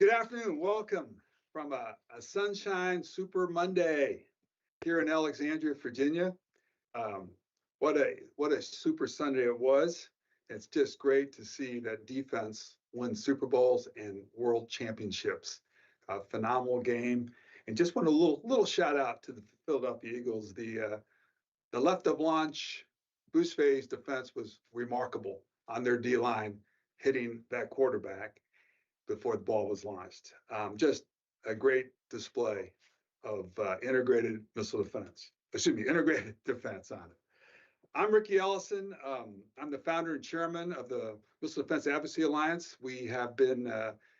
Good afternoon. Welcome from a sunshine Super Monday here in Alexandria, Virginia. What a Super Sunday it was. It's just great to see that defense win Super Bowls and World Championships. A phenomenal game. And just want a little shout out to the Philadelphia Eagles. The left of launch boost phase defense was remarkable on their D line, hitting that quarterback before the ball was launched. Just a great display of integrated defense on it. I'm Riki Ellison. I'm the founder and chairman of the Missile Defense Advocacy Alliance. We have been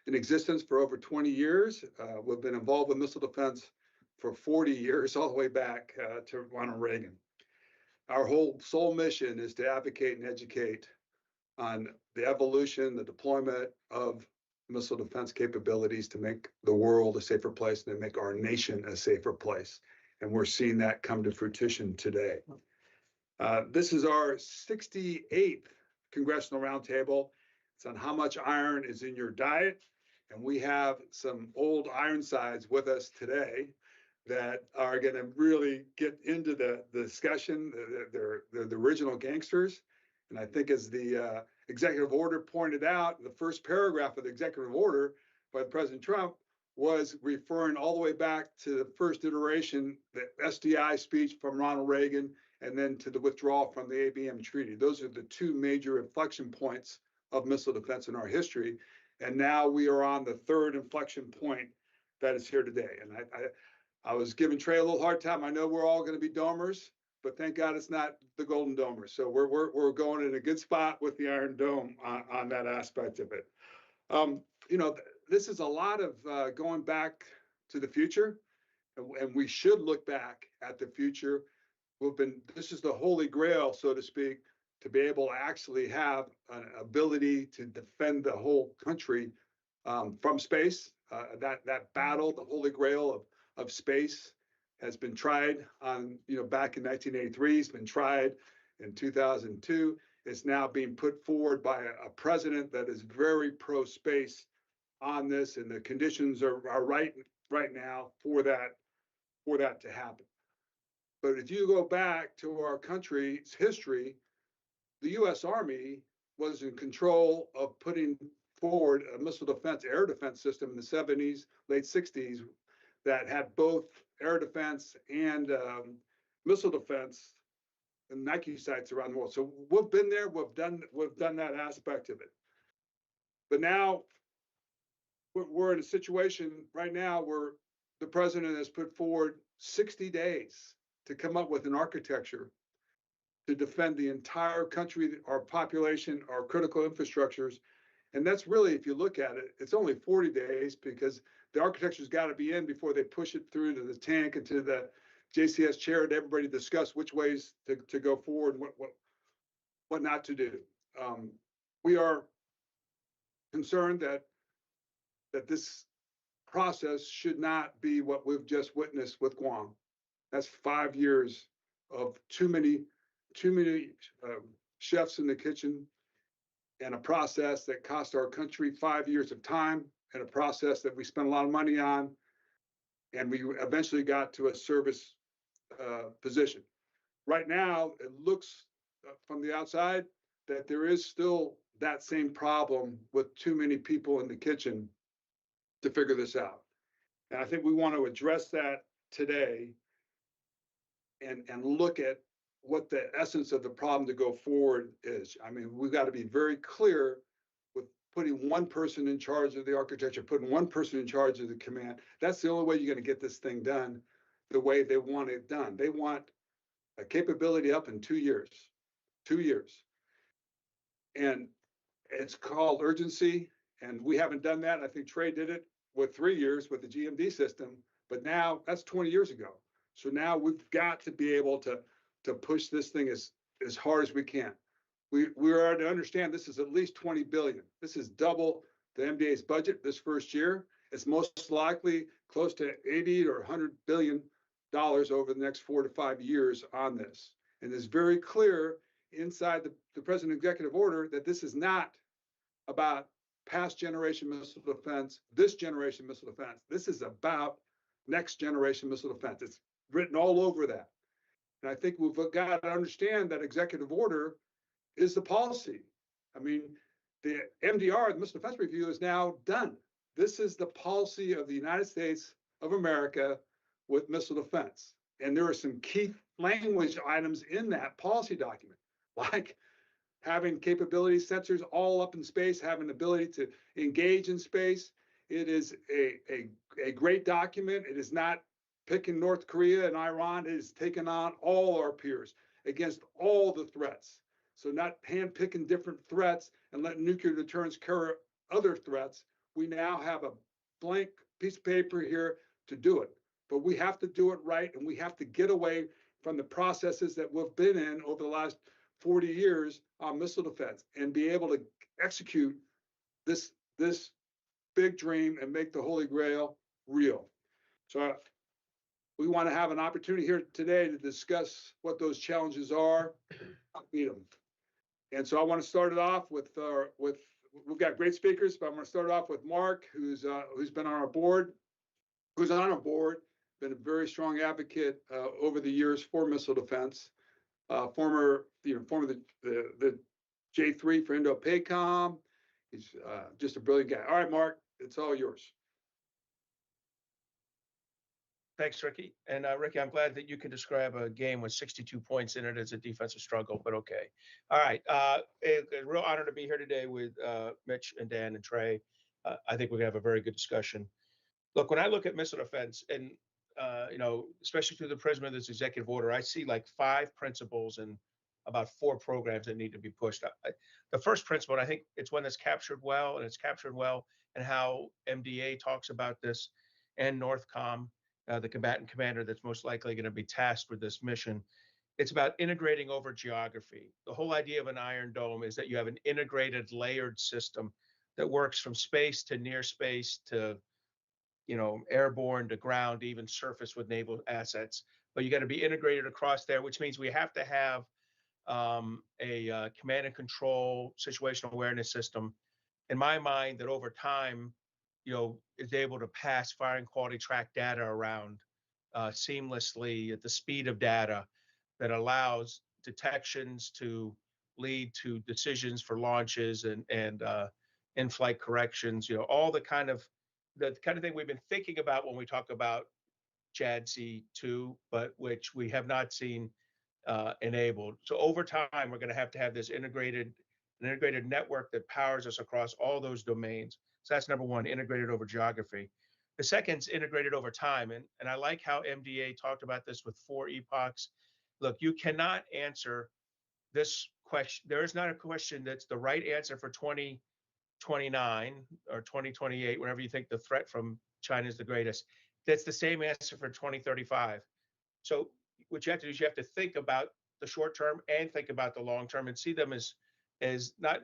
in existence for over 20 years. We've been involved with missile defense for 40 years, all the way back to Ronald Reagan. Our whole sole mission is to advocate and educate on the evolution, the deployment of missile defense capabilities to make the world a safer place and to make our nation a safer place. And we're seeing that come to fruition today. This is our 68th Congressional Roundtable. It's on how much iron is in your diet. And we have some old Ironsides with us today that are going to really get into the discussion. They're the original gangsters. And I think as the executive order pointed out, the first paragraph of the executive order by President Trump was referring all the way back to the first iteration, the SDI speech from Ronald Reagan, and then to the withdrawal from the ABM Treaty. Those are the two major inflection points of missile defense in our history. And now we are on the third inflection point that is here today. And I was giving Trey a little hard time. I know we're all going to be domers, but thank God it's not the Golden Domer. So we're going in a good spot with the Iron Dome on that aspect of it. This is a lot of going back to the future, and we should look back at the future. This is the holy grail, so to speak, to be able to actually have an ability to defend the whole country from space. That battle, the holy grail of space, has been tried back in 1983. It's been tried in 2002. It's now being put forward by a president that is very pro-space on this, and the conditions are right now for that to happen. But if you go back to our country's history, the U.S. Army was in control of putting forward a missile defense, air defense system in the 70s, late 60s, that had both air defense and missile defense and Nike sites around the world. So we've been there, we've done that aspect of it. But now we're in a situation right now where the president has put forward 60 days to come up with an architecture to defend the entire country, our population, our critical infrastructures. And that's really, if you look at it, it's only 40 days because the architecture's got to be in before they push it through to the tank and to the JCS chair and everybody discuss which ways to go forward, what not to do. We are concerned that this process should not be what we've just witnessed with Guam. That's 5 years of too many chefs in the kitchen, and a process that cost our country 5 years of time, and a process that we spent a lot of money on, and we eventually got to a service position. Right now, it looks from the outside that there is still that same problem with too many people in the kitchen to figure this out. And I think we want to address that today and look at what the essence of the problem to go forward is. I mean, we've got to be very clear with putting one person in charge of the architecture, putting one person in charge of the command. That's the only way you're going to get this thing done the way they want it done. They want a capability up in 2 years, 2 years. And it's called urgency. And we haven't done that. I think Trey did it with 3 years with the GMD system, but now that's 20 years ago. So now we've got to be able to push this thing as hard as we can. We are to understand this is at least 20 billion. This is double the MDA's budget this first year. It's most likely close to 80 or 100 billion dollars over the next 4 to 5 years on this. And it's very clear inside the President's executive order that this is not about past generation missile defense, this generation missile defense. This is about next generation missile defense. It's written all over that. And I think we've got to understand that executive order is the policy. I mean, the MDR, the Missile Defense Review, is now done. This is the policy of the United States of America with missile defense. And there are some key language items in that policy document, like having capability sensors all up in space, having the ability to engage in space. It is a great document. It is not picking North Korea and Iran. It is taking on all our peers against all the threats. So not hand-picking different threats and letting nuclear deterrence cover other threats. We now have a blank piece of paper here to do it. But we have to do it right, and we have to get away from the processes that we've been in over the last 40 years on missile defense and be able to execute this big dream and make the Holy Grail real. So we want to have an opportunity here today to discuss what those challenges are, meet them. And so I want to start it off with we've got great speakers, but I'm going to start it off with Mark, who's been on our board, been a very strong advocate over the years for missile defense. Former the J3 for Indo-PACOM. He's just a brilliant guy. All right, Mark, it's all yours. Thanks, Riki. And Riki, I'm glad that you can describe a game with 62 points in it as a defensive struggle, but okay. All right. It's a real honor to be here today with Mitch and Dan and Trey. I think we're going to have a very good discussion. Look, when I look at missile defense and, especially through the prism of this executive order, I see like 5 principles and about 4 programs that need to be pushed. The first principle, and I think it's one that's captured well, and it's captured well in how MDAA talks about this, and NORTHCOM, the combatant commander that's most likely going to be tasked with this mission. It's about integrating over geography. The whole idea of an Iron Dome is that you have an integrated, layered system that works from space to near space to, airborne to ground, even surface with naval assets. But you got to be integrated across there, which means we have to have a command and control situational awareness system, in my mind, that over time, is able to pass firing quality track data around seamlessly at the speed of data that allows detections to lead to decisions for launches and in-flight corrections. All the kind of thing we've been thinking about when we talk about JADC2, but which we have not seen enabled. So over time, we're going to have this integrated network that powers us across all those domains. So that's number one, integrated over geography. The second's integrated over time. And I like how MDAA talked about this with 4 epochs. Look, you cannot answer this question. There is not a question that's the right answer for 2029 or 2028, whenever you think the threat from China is the greatest. That's the same answer for 2035. So what you have to do is you have to think about the short term and think about the long term and see them as not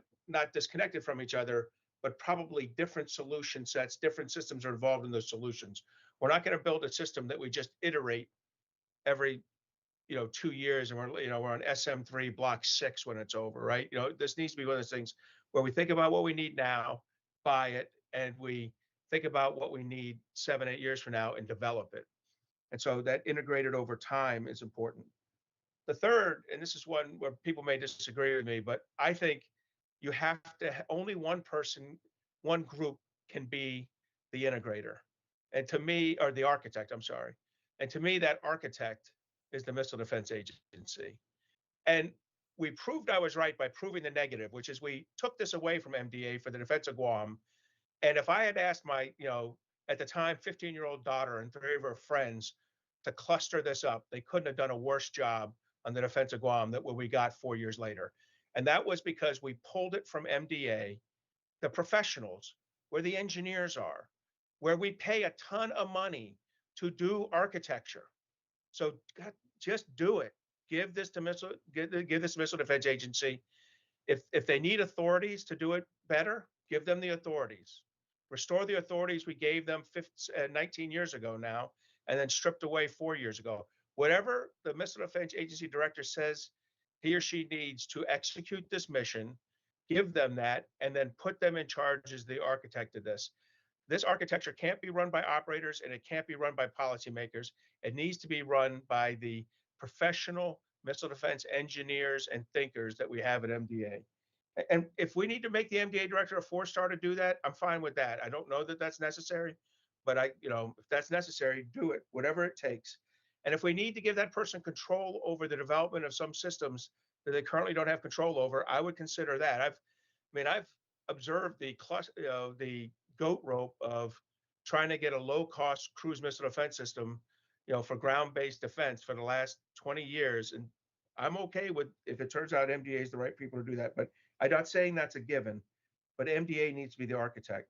disconnected from each other, but probably different solution sets, different systems are involved in those solutions. We're not going to build a system that we just iterate every 2 years and we're on SM3 block 6 when it's over, right? This needs to be one of those things where we think about what we need now, buy it, and we think about what we need 7, 8 years from now and develop it. And so that integrated over time is important. The third, and this is one where people may disagree with me, but I think you have to, only one person, one group can be the integrator. And to me, or the architect, I'm sorry. And to me, that architect is the Missile Defense Agency. And we proved I was right by proving the negative, which is we took this away from MDAA for the defense of Guam. And if I had asked my, at the time, 15-year-old daughter and 3 of her friends to cluster this up, they couldn't have done a worse job on the defense of Guam than what we got 4 years later. And that was because we pulled it from MDAA, the professionals, where the engineers are, where we pay a ton of money to do architecture. So just do it. Give this to give this Missile Defense Agency. If they need authorities to do it better, give them the authorities. Restore the authorities we gave them 19 years ago now, and then stripped away 4 years ago. Whatever the Missile Defense Agency director says he or she needs to execute this mission give them that, and then put them in charge as the architect of this. This architecture can't be run by operators and it can't be run by policymakers. It needs to be run by the professional missile defense engineers and thinkers that we have at MDA. And if we need to make the MDA director a 4-star to do that, I'm fine with that. I don't know that that's necessary, but if that's necessary, do it, whatever it takes. And if we need to give that person control over the development of some systems that they currently don't have control over, I would consider that. I've observed the goat rope of trying to get a low-cost cruise missile defense system, for ground-based defense for the last 20 years. And I'm okay with if it turns out MDA is the right people to do that. But I'm not saying that's a given, but MDA needs to be the architect.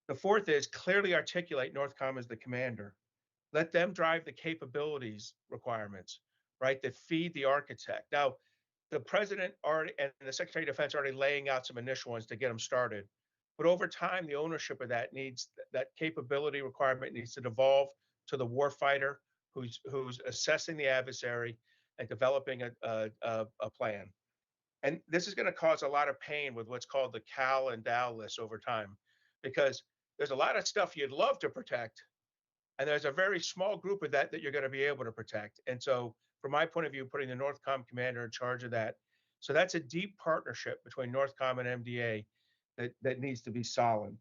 The fourth is clearly articulate Northcom as the commander. Let them drive the capabilities requirements, right, that feed the architect. Now, the president already and the Secretary of Defense are already laying out some initial ones to get them started. But over time, the ownership of that capability requirement needs to devolve to the warfighter who's assessing the adversary and developing a plan. And this is going to cause a lot of pain with what's called the Cal and Dow lists over time, because there's a lot of stuff you'd love to protect, and there's a very small group of that you're going to be able to protect. And so, from my point of view, putting the Northcom commander in charge of that. So that's a deep partnership between Northcom and MDA that needs to be solid.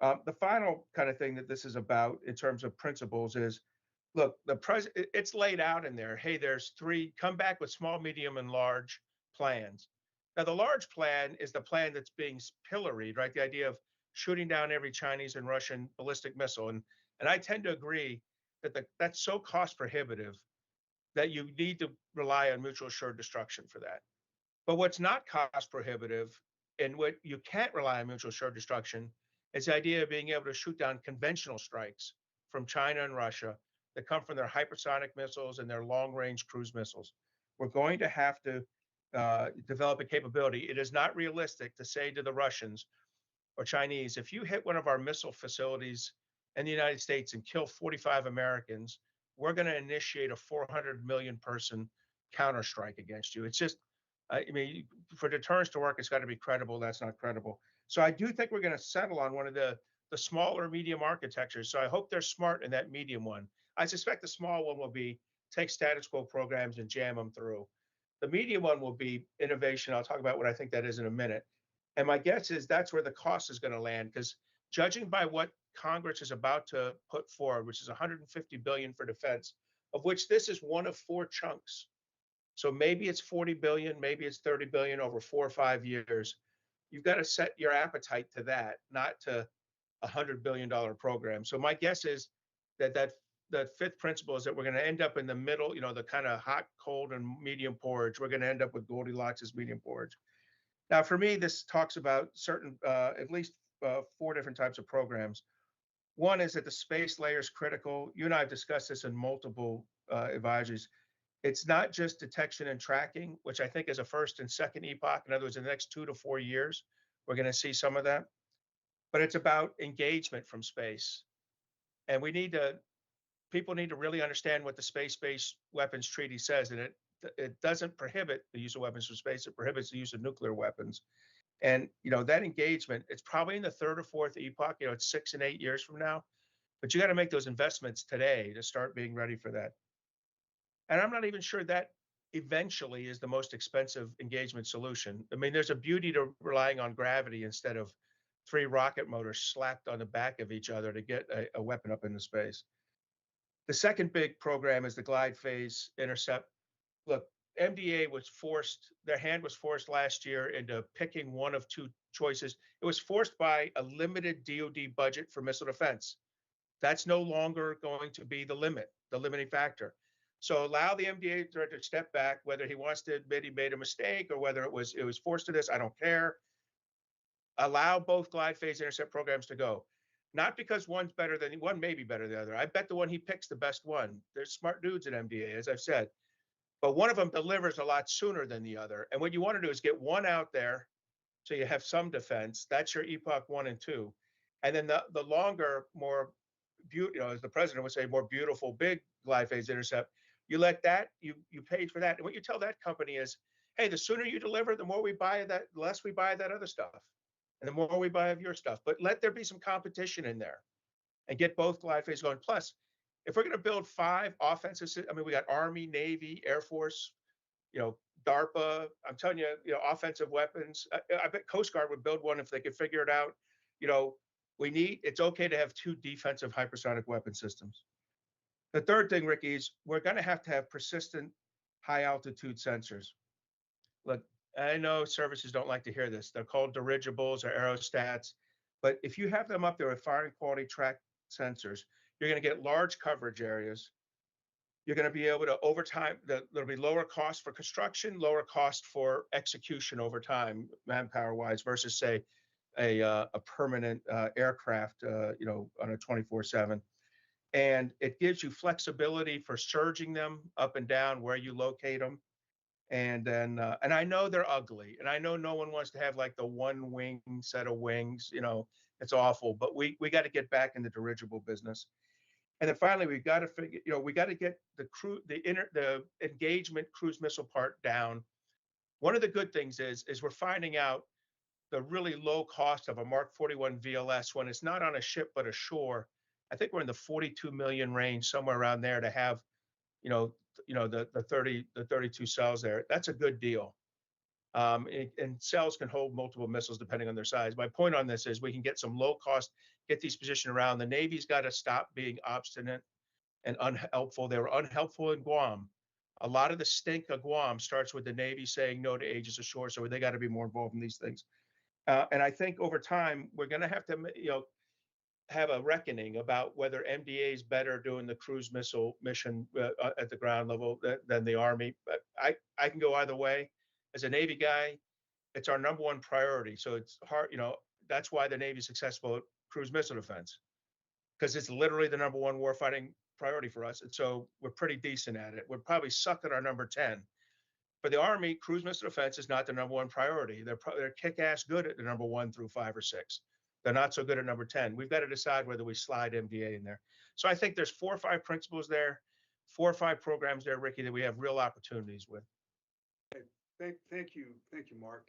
The final kind of thing that this is about in terms of principles is, look, it's laid out in there. Hey, there's 3, come back with small, medium, and large plans. Now, the large plan is the plan that's being pilloried, right? The idea of shooting down every Chinese and Russian ballistic missile. And I tend to agree that that's so cost prohibitive that you need to rely on mutual assured destruction for that. But what's not cost prohibitive and what you can't rely on mutual assured destruction is the idea of being able to shoot down conventional strikes from China and Russia that come from their hypersonic missiles and their long-range cruise missiles. We're going to have to develop a capability. It is not realistic to say to the Russians or Chinese, if you hit one of our missile facilities in the United States and kill 45 Americans, we're going to initiate a 400 million person counterstrike against you. It's just, for deterrence to work, it's got to be credible. That's not credible. So I do think we're going to settle on one of the smaller medium architectures. So I hope they're smart in that medium one. I suspect the small one will be take status quo programs and jam them through. The medium one will be innovation. I'll talk about what I think that is in a minute. And my guess is that's where the cost is going to land, because judging by what Congress is about to put forward, which is $150 billion for defense, of which this is one of 4 chunks. So maybe it's 40 billion, maybe it's 30 billion over 4 or 5 years. You've got to set your appetite to that, not to a $100 billion program. So my guess is that fifth principle is that we're going to end up in the middle, the kind of hot, cold, and medium porridge. We're going to end up with Goldilocks' medium porridge. Now, for me, this talks about certain, at least 4 different types of programs. One is that the space layer is critical. You and I have discussed this in multiple advisories. It's not just detection and tracking, which I think is a first and second epoch. In other words, in the next 2 to 4 years, we're going to see some of that. But it's about engagement from space. And people need to really understand what the Space-Based Weapons Treaty says. And it doesn't prohibit the use of weapons from space. It prohibits the use of nuclear weapons. And, that engagement, it's probably in the 3rd or 4th epoch, it's 6 and 8 years from now. But you got to make those investments today to start being ready for that. And I'm not even sure that eventually is the most expensive engagement solution. There's a beauty to relying on gravity instead of 3 rocket motors slapped on the back of each other to get a weapon up into space. The second big program is the glide phase intercept. Look, MDA their hand was forced last year into picking one of 2 choices. It was forced by a limited DoD budget for missile defense. That's no longer going to be the limiting factor. So allow the MDA director to step back, whether he wants to admit he made a mistake or whether it was forced to this, I don't care. Allow both glide phase intercept programs to go. Not because one may be better than the other. I bet the one he picks the best one. There's smart dudes at MDA, as I've said. But one of them delivers a lot sooner than the other. And what you want to do is get one out there so you have some defense. That's your epoch 1 and 2. And then the longer, more beautiful, as the president would say, more beautiful, big glide phase intercept, you let that, you paid for that. And what you tell that company is, hey, the sooner you deliver, the more we buy of that, the less we buy of that other stuff, and the more we buy of your stuff. But let there be some competition in there and get both glide phase going. Plus, if we're going to build 5 offensive, I mean, we got Army, Navy, Air Force, you know, DARPA. I'm telling you, you know, offensive weapons. I bet Coast Guard would build one if they could figure it out. You know, it's okay to have 2 defensive hypersonic weapon systems. The third thing, Riki, is we're going to have persistent high altitude sensors. Look, I know services don't like to hear this. They're called dirigibles or aerostats. But if you have them up there with firing quality track sensors, you're going to get large coverage areas. You're going to be able to, over time, there'll be lower cost for construction, lower cost for execution over time, manpower-wise, versus, say, a permanent aircraft, you know, on a 24/7. And it gives you flexibility for surging them up and down where you locate them. And then, and I know they're ugly, and I know no one wants to have like the one wing set of wings, you know, it's awful, but we got to get back in the dirigible business. And then finally, we've got to figure, you know, we got to get the engagement cruise missile part down. One of the good things is we're finding out the really low cost of a Mark 41 VLS when it's not on a ship but ashore. I think we're in the 42 million range, somewhere around there, to have, you know, the 32 cells there. That's a good deal. And cells can hold multiple missiles depending on their size. My point on this is we can get some low cost, get these positioned around. The Navy's got to stop being obstinate and unhelpful. They were unhelpful in Guam. A lot of the stink of Guam starts with the Navy saying no to Aegis Ashore, so they got to be more involved in these things. And I think over time, we're going to have to, you know, have a reckoning about whether MDA is better doing the cruise missile mission at the ground level than the Army. But I can go either way. As a Navy guy, it's our #1 priority. So it's hard, you know, that's why the Navy is successful at cruise missile defense, because it's literally the #1 warfighting priority for us. And so we're pretty decent at it. We're probably suck at our #10. For the Army, cruise missile defense is not the #1 priority. They're kick-ass good at the #1 through 5 or 6. They're not so good at #10. We've got to decide whether we slide MDA in there. So I think there's 4 or 5 principles there, 4 or 5 programs there, Riki, that we have real opportunities with. Thank you, Mark.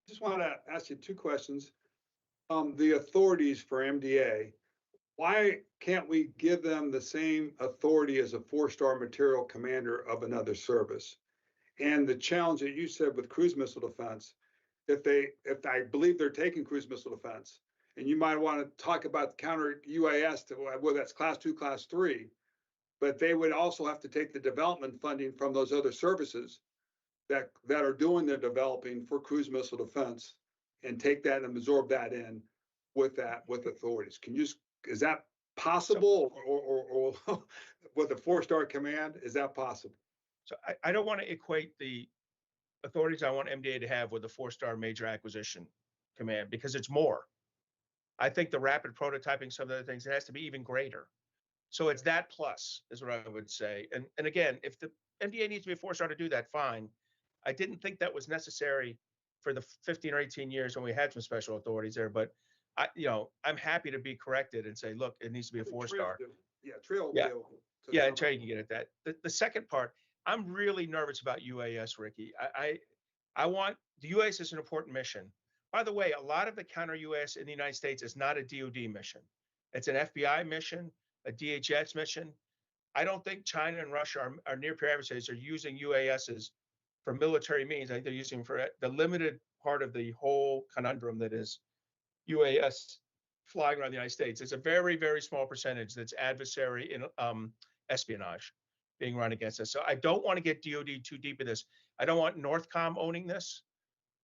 Just want to ask you 2 questions. The authorities for MDA, why can't we give them the same authority as a 4-star material commander of another service? And the challenge that you said with cruise missile defense, if I believe they're taking cruise missile defense, and you might want to talk about counter UAS, whether that's class 2, class 3, but they would also have to take the development funding from those other services that are doing the developing for cruise missile defense and take that and absorb that in with authorities. Is that possible, or with a 4-star command, is that possible? So I don't want to equate the authorities I want MDA to have with the 4-star major acquisition command, because it's more. I think the rapid prototyping, some of the other things, it has to be even greater. So it's that plus is what I would say. And again, if the MDA needs to be a 4-star to do that, fine. I didn't think that was necessary for the 15 or 18 years when we had some special authorities there, but I'm happy to be corrected and say, look, it needs to be a 4-star. Yeah, Trey. Yeah, and Trey can get at that. The second part, I'm really nervous about UAS, Riki. I want the UAS is an important mission. By the way, a lot of the counter UAS in the United States is not a DoD mission. It's an FBI mission, a DHS mission. I don't think China and Russia, our near-peer adversaries, are using UASs for military means. I think they're using for the limited part of the whole conundrum that is UAS flying around the United States. It's a very, very small percentage that's adversary in espionage being run against us. So I don't want to get DoD too deep in this. I don't want Northcom owning this.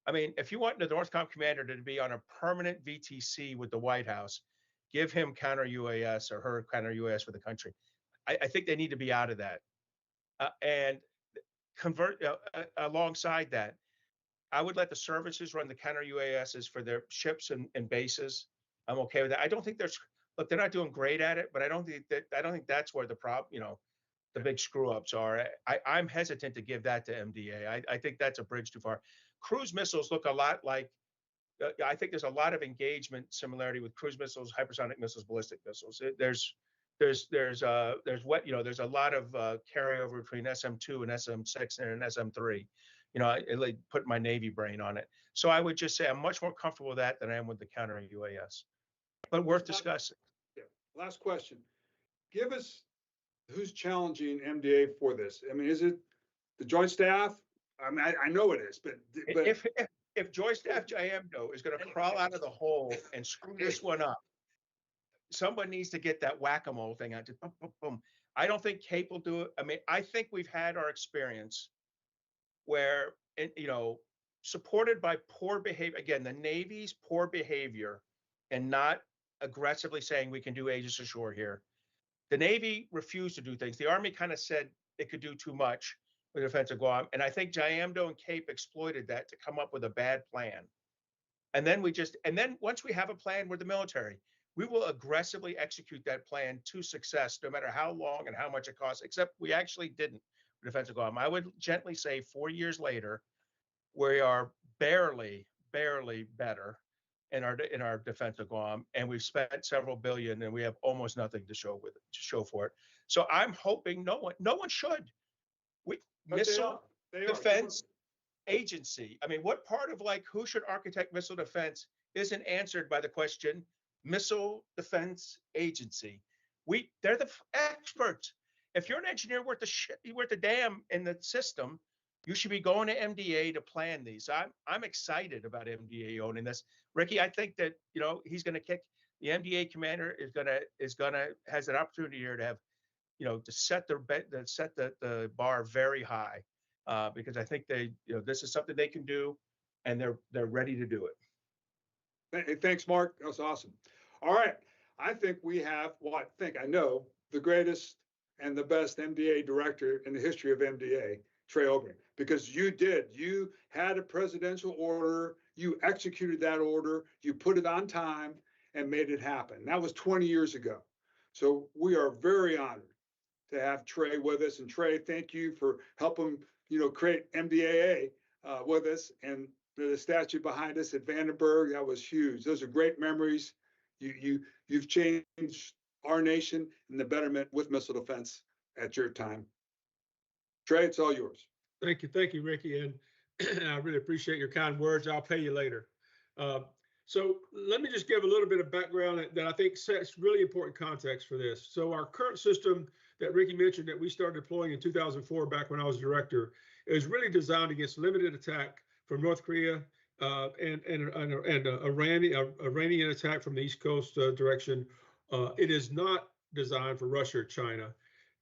I mean, if you want the Northcom commander to be on a permanent VTC with the White House, give him counter UAS or her counter UAS for the country. I think they need to be out of that. And convert alongside that, I would let the services run the counter UASs for their ships and bases. I'm okay with that. I don't think they're not doing great at it, but I don't think that's where the problem, the big screw ups are. I'm hesitant to give that to MDA. I think that's a bridge too far. Cruise missiles look a lot like, I think there's a lot of engagement similarity with cruise missiles, hypersonic missiles, ballistic missiles. There's a lot of carryover between SM2 and SM6 and SM3. I like put my Navy brain on it. So I would just say I'm much more comfortable with that than I am with the counter UAS. But worth discussing. Yeah. Last question. Give us who's challenging MDA for this. I mean, is it the Joint Staff? I mean, I know it is, but if Joint Staff JMDO is going to crawl out of the hole and screw this one up, someone needs to get that whack-a-mole thing out. Boom, boom, boom. I don't think CAPE will do it. I mean, I think we've had our experience where, supported by poor behavior, again, the Navy's poor behavior and not aggressively saying we can do Aegis ashore here. The Navy refused to do things. The Army kind of said it could do too much with the defense of Guam. And I think JMDO and CAPE exploited that to come up with a bad plan. And then once we have a plan with the military, we will aggressively execute that plan to success, no matter how long and how much it costs, except we actually didn't with defense of Guam. I would gently say 4 years later, we are barely better in our defense of Guam, and we've spent several billion, and we have almost nothing to show for it. So I'm hoping no one should. Missile Defense Agency. I mean, what part of who should architect missile defense isn't answered by the question Missile Defense Agency? They're the experts. If you're an engineer worth the damn in the system, you should be going to MDA to plan these. I'm excited about MDA owning this. Riki, I think that he's going to kick. The MDA commander has an opportunity here to have, to set the bar very high, because I think this is something they can do, and they're ready to do it. Hey, thanks, Mark. That was awesome. All right, I think we have I know the greatest and the best MDA director in the history of MDA, Trey Obering, because you had a presidential order, you executed that order, you put it on time and made it happen. That was 20 years ago. So we are very honored to have Trey with us. And Trey, thank you for helping, create MDAA with us. And the statue behind us at Vandenberg, that was huge. Those are great memories. You've changed our nation in the betterment with missile defense at your time. Trey, it's all yours. Thank you, Riki, and I really appreciate your kind words. I'll pay you later. So let me just give a little bit of background that I think sets really important context for this. So our current system that Riki mentioned that we started deploying in 2004, back when I was director, is really designed against limited attack from North Korea and Iranian attack from the East Coast direction. It is not designed for Russia or China.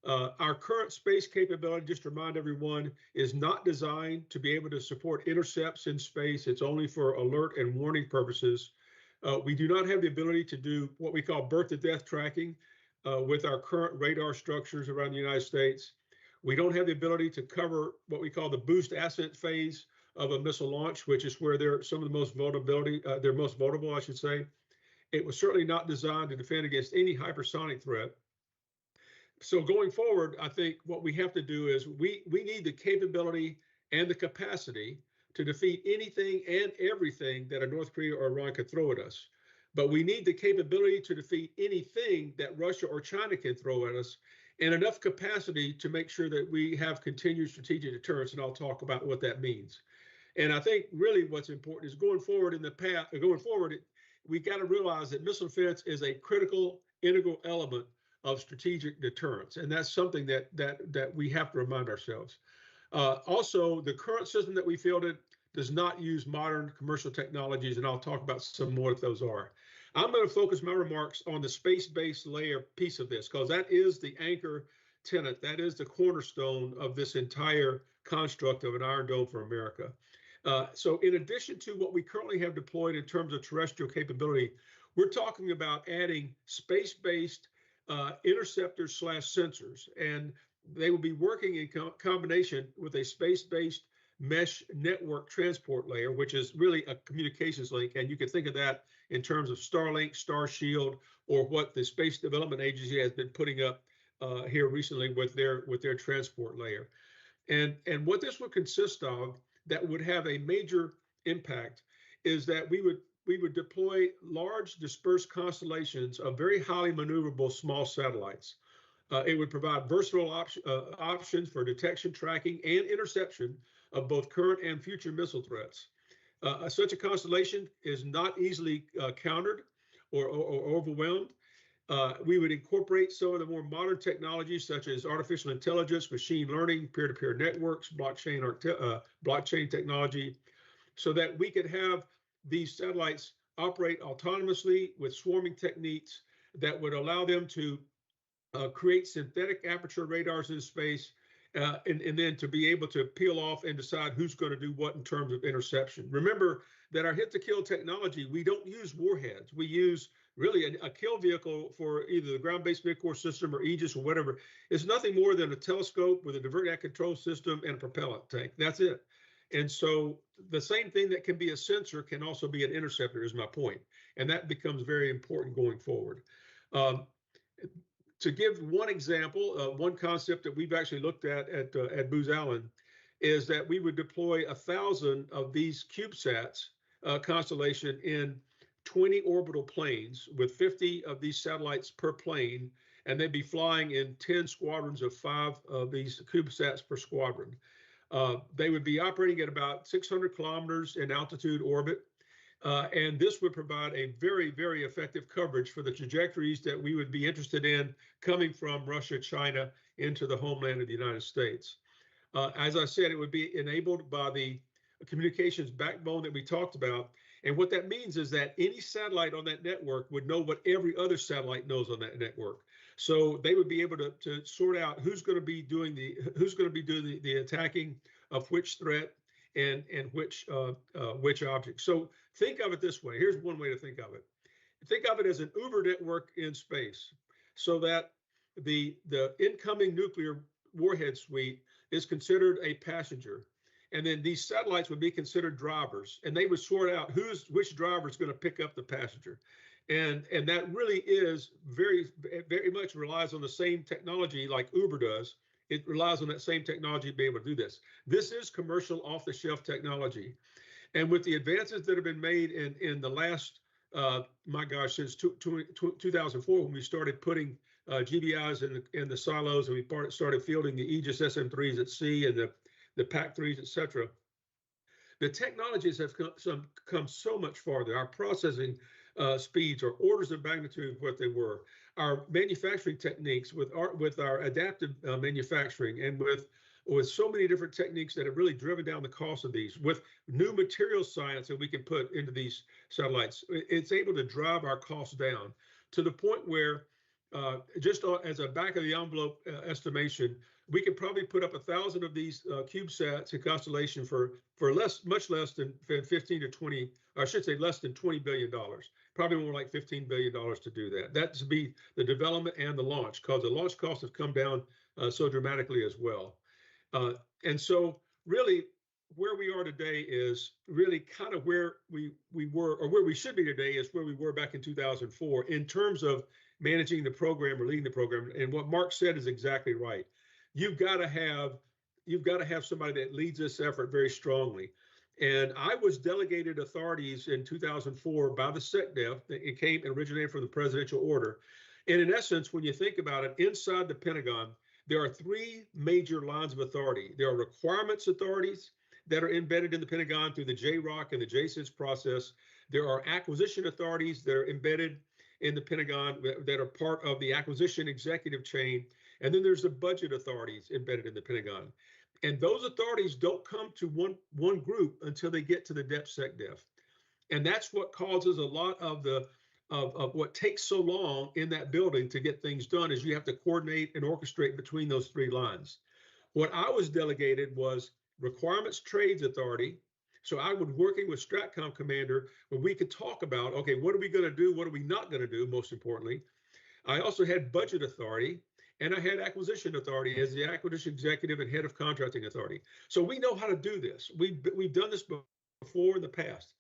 Our current space capability, just to remind everyone, is not designed to be able to support intercepts in space. It's only for alert and warning purposes. We do not have the ability to do what we call birth to death tracking with our current radar structures around the United States. We don't have the ability to cover what we call the boost ascent phase of a missile launch, which is where they're some of the most they're most vulnerable, I should say. It was certainly not designed to defend against any hypersonic threat. So going forward, I think what we have to do is we need the capability and the capacity to defeat anything and everything that a North Korea or Iran could throw at us. But we need the capability to defeat anything that Russia or China can throw at us, and enough capacity to make sure that we have continued strategic deterrence. And I'll talk about what that means. And I think really what's important is going forward we got to realize that missile defense is a critical, integral element of strategic deterrence. And that's something that we have to remind ourselves. Also, the current system that we fielded does not use modern commercial technologies, and I'll talk about some more what those are. I'm going to focus my remarks on the space-based layer piece of this, because that is the anchor tenet, that is the cornerstone of this entire construct of an Iron Dome for America. So in addition to what we currently have deployed in terms of terrestrial capability, we're talking about adding space-based interceptors / sensors, and they will be working in combination with a space-based mesh network transport layer, which is really a communications link. And you can think of that in terms of Starlink, Starshield, or what the Space Development Agency has been putting up here recently with their transport layer. And what this would consist of that would have a major impact is that we would deploy large dispersed constellations of very highly maneuverable small satellites. It would provide versatile options for detection, tracking, and interception of both current and future missile threats. Such a constellation is not easily countered or overwhelmed. We would incorporate some of the more modern technologies such as artificial intelligence, machine learning, peer-to-peer networks, blockchain technology, so that we could have these satellites operate autonomously with swarming techniques that would allow them to create synthetic aperture radars in space, and then to be able to peel off and decide who's going to do what in terms of interception. Remember that our hit-to-kill technology, we don't use warheads. We use really a kill vehicle for either the ground-based mid-course system or Aegis or whatever. It's nothing more than a telescope with a divert jet control system and a propellant tank. That's it. And so the same thing that can be a sensor can also be an interceptor, is my point. And that becomes very important going forward. To give one example, one concept that we've actually looked at Booz Allen is that we would deploy 1,000 of these CubeSats constellation in 20 orbital planes with 50 of these satellites per plane, and they'd be flying in 10 squadrons of 5 of these CubeSats per squadron. They would be operating at about 600 kilometers in altitude orbit. And this would provide a very, very effective coverage for the trajectories that we would be interested in coming from Russia, China into the homeland of the United States. As I said, it would be enabled by the communications backbone that we talked about. And what that means is that any satellite on that network would know what every other satellite knows on that network. So they would be able to sort out who's going to be doing the attacking of which threat and which object. So think of it this way. Here's one way to think of it. Think of it as an Uber network in space, so that the incoming nuclear warhead suite is considered a passenger. And then these satellites would be considered drivers, and they would sort out which driver is going to pick up the passenger. And that really is very, very much relies on the same technology like Uber does. It relies on that same technology to be able to do this. This is commercial off-the-shelf technology. And with the advances that have been made in the last, since 2004, when we started putting GBIs in the silos, and we started fielding the Aegis SM-3s at sea and the PAC-3s, et cetera, the technologies have come so much farther. Our processing speeds are orders of magnitude of what they were. Our manufacturing techniques with our adaptive manufacturing, and with so many different techniques that have really driven down the cost of these, with new material science that we can put into these satellites, it's able to drive our costs down to the point where, just as a back of the envelope estimation, we could probably put up 1,000 of these CubeSats in constellation for much less than 15 to 20, or I should say less than $20 billion. Probably more like $15 billion to do that. That's to be the development and the launch, because the launch costs have come down so dramatically as well. And so really where we are today is really kind of where we were, or where we should be today is where we were back in 2004 in terms of managing the program or leading the program. And what Mark said is exactly right. You've got to have somebody that leads this effort very strongly. And I was delegated authorities in 2004 by the SecDef. It came and originated from the presidential order. And in essence, when you think about it, inside the Pentagon, there are 3 major lines of authority. There are requirements authorities that are embedded in the Pentagon through the JROC and the JSIDS process. There are acquisition authorities that are embedded in the Pentagon that are part of the acquisition executive chain. And then there's the budget authorities embedded in the Pentagon. And those authorities don't come to one group until they get to the DepSecDef. And that's what causes a lot of what takes so long in that building to get things done, is you have to coordinate and orchestrate between those 3 lines. What I was delegated was requirements trades authority. So I was working with STRATCOM commander when we could talk about, okay, what are we going to do? What are we not going to do? Most importantly, I also had budget authority, and I had acquisition authority as the acquisition executive and head of contracting authority. So we know how to do this. We've done this before in the past.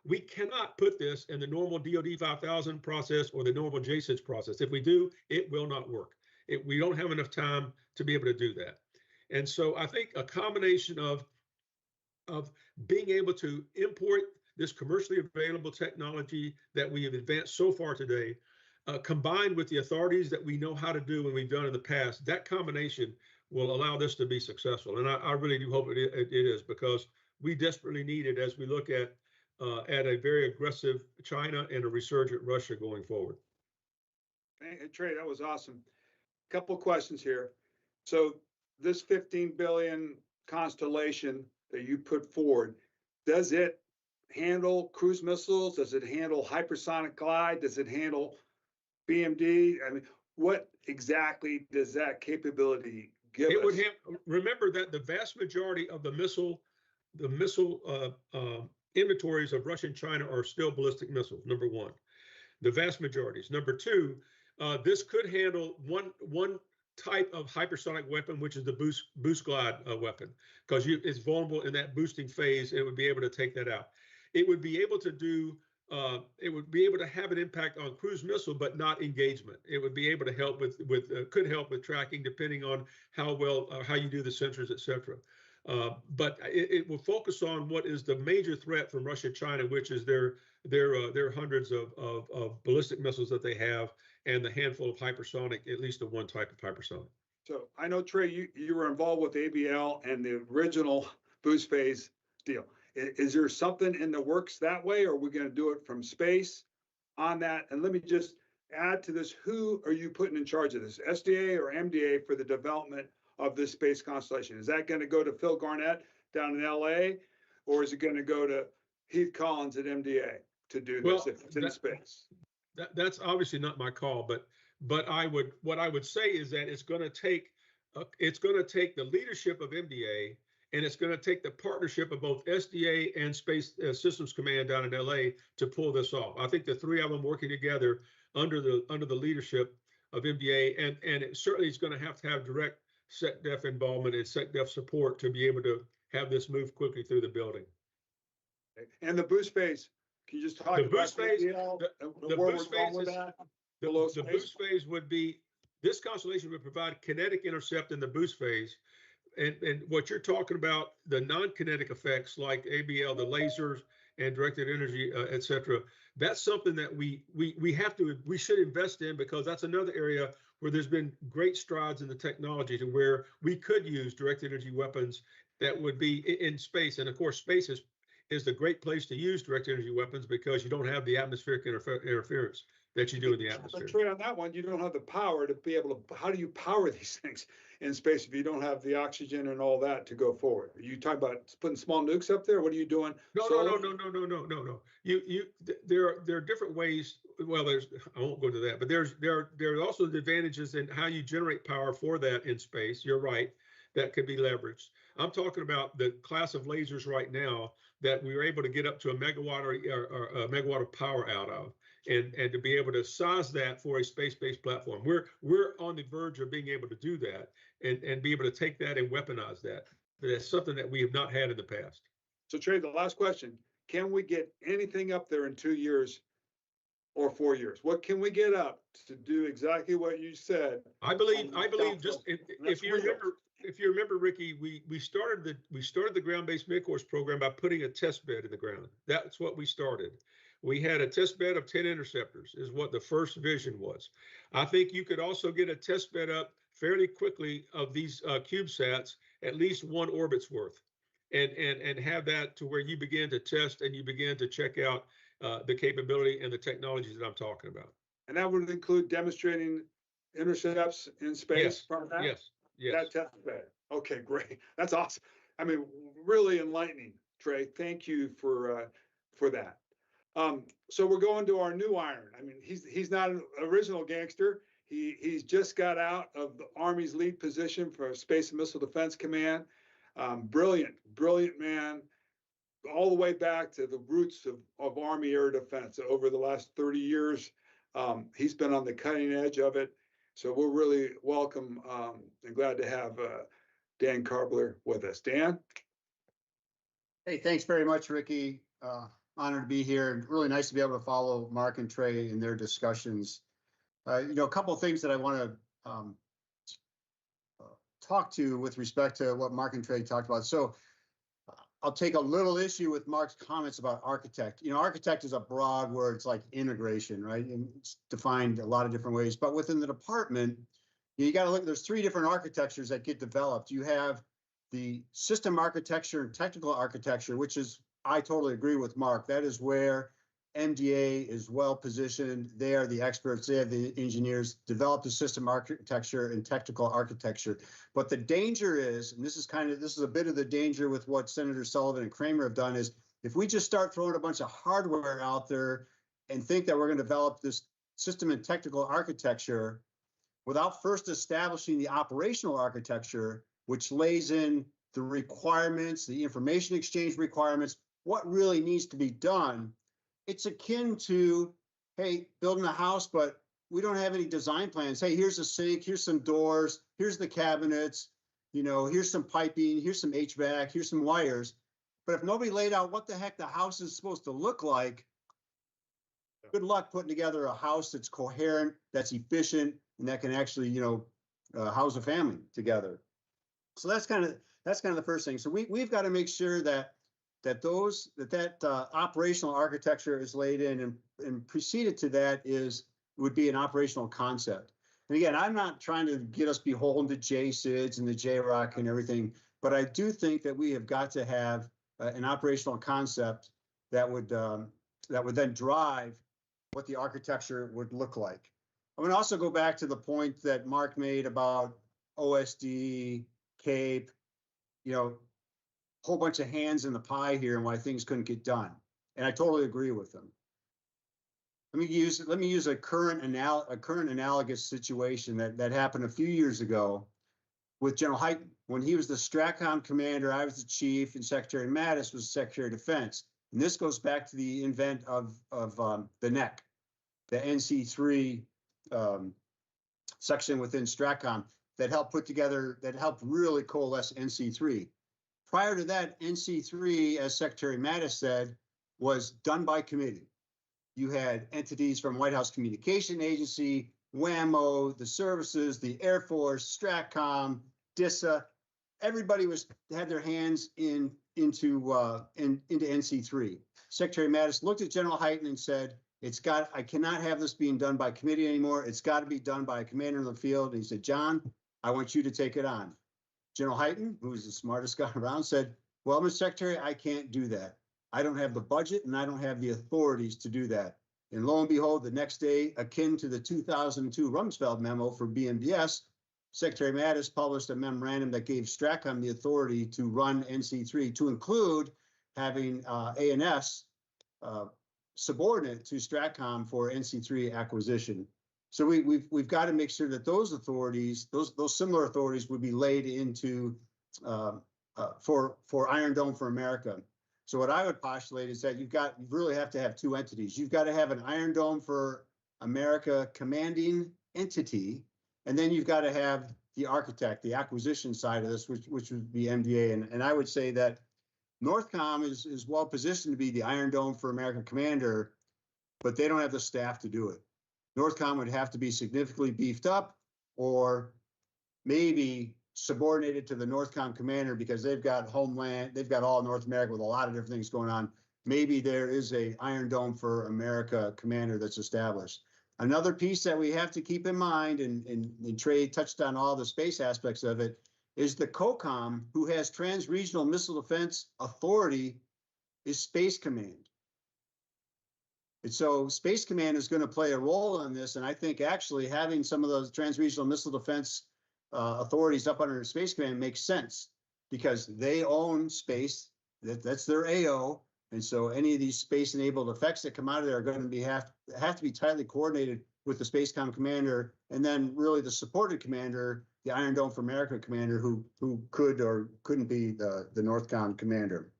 We cannot put this in the normal DoD 5000 process or the normal JSIDS process. If we do, it will not work. We don't have enough time to be able to do that. And so I think a combination of being able to import this commercially available technology that we have advanced so far today, combined with the authorities that we know how to do and we've done in the past, that combination will allow this to be successful. And I really do hope it is, because we desperately need it as we look at a very aggressive China and a resurgent Russia going forward. Hey, Trey, that was awesome. Couple questions here. So this 15 billion constellation that you put forward, does it handle cruise missiles? Does it handle hypersonic glide? Does it handle BMD? I mean, what exactly does that capability give us? It would have, remember that the vast majority of the missile inventories of Russia and China are still ballistic missiles, number one. The vast majorities. Number two, this could handle one type of hypersonic weapon, which is the boost glide weapon, because it's vulnerable in that boosting phase. It would be able to take that out. It would be able to do. It would be able to have an impact on cruise missile, but not engagement. It would be able to help could help with tracking, depending on how well how you do the sensors, etc. But it will focus on what is the major threat from Russia and China, which is their hundreds of ballistic missiles that they have, and the handful of hypersonic, at least the one type of hypersonic. So I know, Trey, you were involved with ABL and the original boost phase deal. Is there something in the works that way, or are we going to do it from space on that? And let me just add to this, who are you putting in charge of this, SDA or MDA, for the development of this space constellation? Is that going to go to Phil Garnett down in LA, or is it going to go to Heath Collins at MDA to do this if it's in space? That's obviously not my call, but what I would say is that it's going to take the leadership of MDA, and it's going to take the partnership of both SDA and Space Systems Command down in LA to pull this off. I think the three of them working together under the leadership of MDA, and it certainly is going to have direct SecDef involvement and SecDef support to be able to have this move quickly through the building. And the boost phase, can you just talk the about boost phase? The boost phase would be, this constellation would provide kinetic intercept in the boost phase. And what you're talking about, the non-kinetic effects like ABL, the lasers and directed energy, et cetera, that's something that we should invest in, because that's another area where there's been great strides in the technology to where we could use directed energy weapons that would be in space. And of course, space is the great place to use directed energy weapons, because you don't have the atmospheric interference that you do in the atmosphere. But Trey, on that one, you don't have the power to be able to, how do you power these things in space if you don't have the oxygen and all that to go forward? Are you talking about putting small nukes up there? What are you doing? No. There are different ways. Well, I won't go to that, but there are also the advantages in how you generate power for that in space. You're right, that could be leveraged. I'm talking about the class of lasers right now that we were able to get up to a megawatt or a megawatt of power out of. And to be able to size that for a space-based platform. We're on the verge of being able to do that and be able to take that and weaponize that. That's something that we have not had in the past. So Trey, the last question, can we get anything up there in 2 years or 4 years? What can we get up to do exactly what you said? I believe just if you remember, Riki, we started the ground-based mid-course program by putting a test bed in the ground. That's what we started. We had a test bed of 10 interceptors is what the first vision was. I think you could also get a test bed up fairly quickly of these CubeSats, at least one orbit's worth, and have that to where you begin to test and you begin to check out the capability and the technologies that I'm talking about. And that would include demonstrating intercepts in space? Yes, from that? yes. That test bed. Okay, great. That's awesome. I mean, really enlightening, Trey. Thank you for that. So we're going to our new iron. I mean, he's not an original gangster. He's just got out of the Army's lead position for Space and Missile Defense Command. Brilliant man, all the way back to the roots of Army air defense over the last 30 years. He's been on the cutting edge of it. So we're really welcome and glad to have Dan Karbler with us. Dan? Hey, thanks very much, Riki. Honored to be here. Really nice to be able to follow Mark and Trey in their discussions. A couple of things that I want to talk to with respect to what Mark and Trey talked about. So I'll take a little issue with Mark's comments about architect. Architect is a broad word. It's like integration, right? And it's defined a lot of different ways. But within the department, You got to look, there's 3 different architectures that get developed. You have the system architecture and technical architecture, which is, I totally agree with Mark. That is where MDA is well positioned. They are the experts. They have the engineers develop the system architecture and technical architecture. But the danger is, and this is a bit of the danger with what Senator Sullivan and Kramer have done, is if we just start throwing a bunch of hardware out there and think that we're going to develop this system and technical architecture without first establishing the operational architecture, which lays in the requirements, the information exchange requirements, what really needs to be done, it's akin to, hey, building a house, but we don't have any design plans. Hey, here's a sink, here's some doors, here's the cabinets, here's some piping, here's some HVAC, here's some wires. But if nobody laid out what the heck the house is supposed to look like, good luck putting together a house that's coherent, that's efficient, and that can actually, house a family together. So that's kind of the first thing. So we've got to make sure that operational architecture is laid in, and preceded to that would be an operational concept. And again, I'm not trying to get us beholden to JSIDs and the JROC and everything, but I do think that we have got to have an operational concept that would then drive what the architecture would look like. I'm going to also go back to the point that Mark made about OSD, CAPE, whole bunch of hands in the pie here and why things couldn't get done. And I totally agree with them. Let me use a current analogous situation that happened a few years ago with General Hyten. When he was the STRATCOM commander, I was the chief, and Secretary Mattis was Secretary of Defense. And this goes back to the invent of the NEC, the NC3 section within STRATCOM that helped really coalesce NC3. Prior to that, NC3, as Secretary Mattis said, was done by committee. You had entities from White House Communication Agency, WAMO, the services, the Air Force, STRATCOM, DISA. Everybody had their hands into NC3. Secretary Mattis looked at General Hyten and said, I cannot have this being done by committee anymore. It's got to be done by a commander in the field. And he said, John, I want you to take it on. General Hyten, who's the smartest guy around, said, well, Mr. Secretary, I can't do that. I don't have the budget and I don't have the authorities to do that. And lo and behold, the next day, akin to the 2002 Rumsfeld memo for BMDS, Secretary Mattis published a memorandum that gave STRATCOM the authority to run NC3, to include having ANS subordinate to STRATCOM for NC3 acquisition. So we've got to make sure that those authorities, those similar authorities, would be laid into for Iron Dome for America. So what I would postulate is that you really have to have 2 entities. You've got to have an Iron Dome for America commanding entity, and then you've got to have the architect, the acquisition side of this, which would be MDA. And I would say that Northcom is well positioned to be the Iron Dome for America commander, but they don't have the staff to do it. Northcom would have to be significantly beefed up, or maybe subordinated to the Northcom commander because they've got homeland, they've got all North America with a lot of different things going on. Maybe there is a Iron Dome for America commander that's established. Another piece that we have to keep in mind, and Trey touched on all the space aspects of it, is the COCOM, who has Trans-Regional Missile Defense Authority, is Space Command. And so Space Command is going to play a role in this, and I think actually having some of those Trans-Regional Missile Defense authorities up under Space Command makes sense because they own space. That's their AO, and so any of these space-enabled effects that come out of there are going to have to be tightly coordinated with the Spacecom commander, and then really the supported commander, the Iron Dome for America commander, who could or couldn't be the Northcom commander.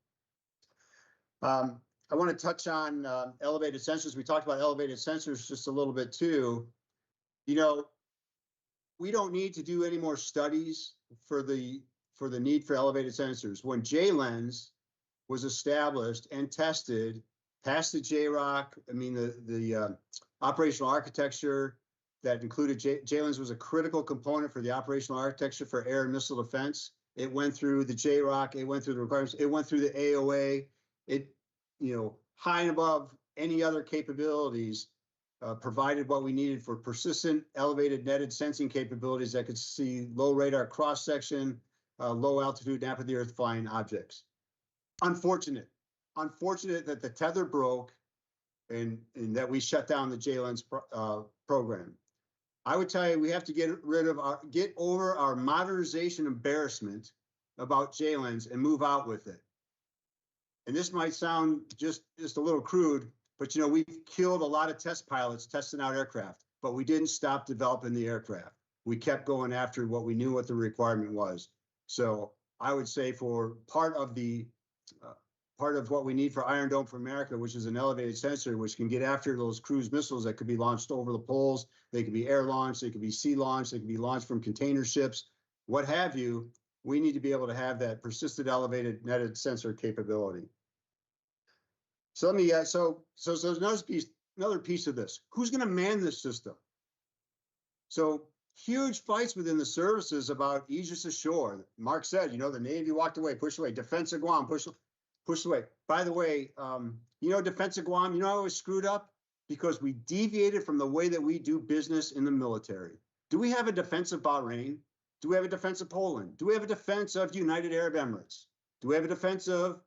I want to touch on elevated sensors. We talked about elevated sensors just a little bit too. We don't need to do any more studies for the need for elevated sensors. When JLENS was established and tested, passed the JROC, the operational architecture that included JLENS was a critical component for the operational architecture for air and missile defense. It went through the JROC, it went through the requirements, it went through the AOA. It, high and above any other capabilities provided what we needed for persistent, elevated netted sensing capabilities that could see low radar cross-section, low altitude and apathy earth flying objects. Unfortunate that the tether broke and that we shut down the JLENS program. I would tell you, we have to get over our modernization embarrassment about JLENS and move out with it. And this might sound just a little crude, but we've killed a lot of test pilots testing out aircraft, but we didn't stop developing the aircraft. We kept going after what we knew what the requirement was. So I would say for part of what we need for Iron Dome for America, which is an elevated sensor, which can get after those cruise missiles that could be launched over the poles. They could be air launched, they could be sea launched, they could be launched from container ships, what have you. We need to be able to have that persistent elevated netted sensor capability. So let me, so there's another piece of this. Who's going to man this system? So huge fights within the services about Aegis Ashore. Mark said, the Navy walked away, pushed away. Defense of Guam, pushed away. By the way, Defense of Guam, how it was screwed up? Because we deviated from the way that we do business in the military. Do we have a defense of Bahrain? Do we have a defense of Poland? Do we have a defense of United Arab Emirates? Do we have a defense of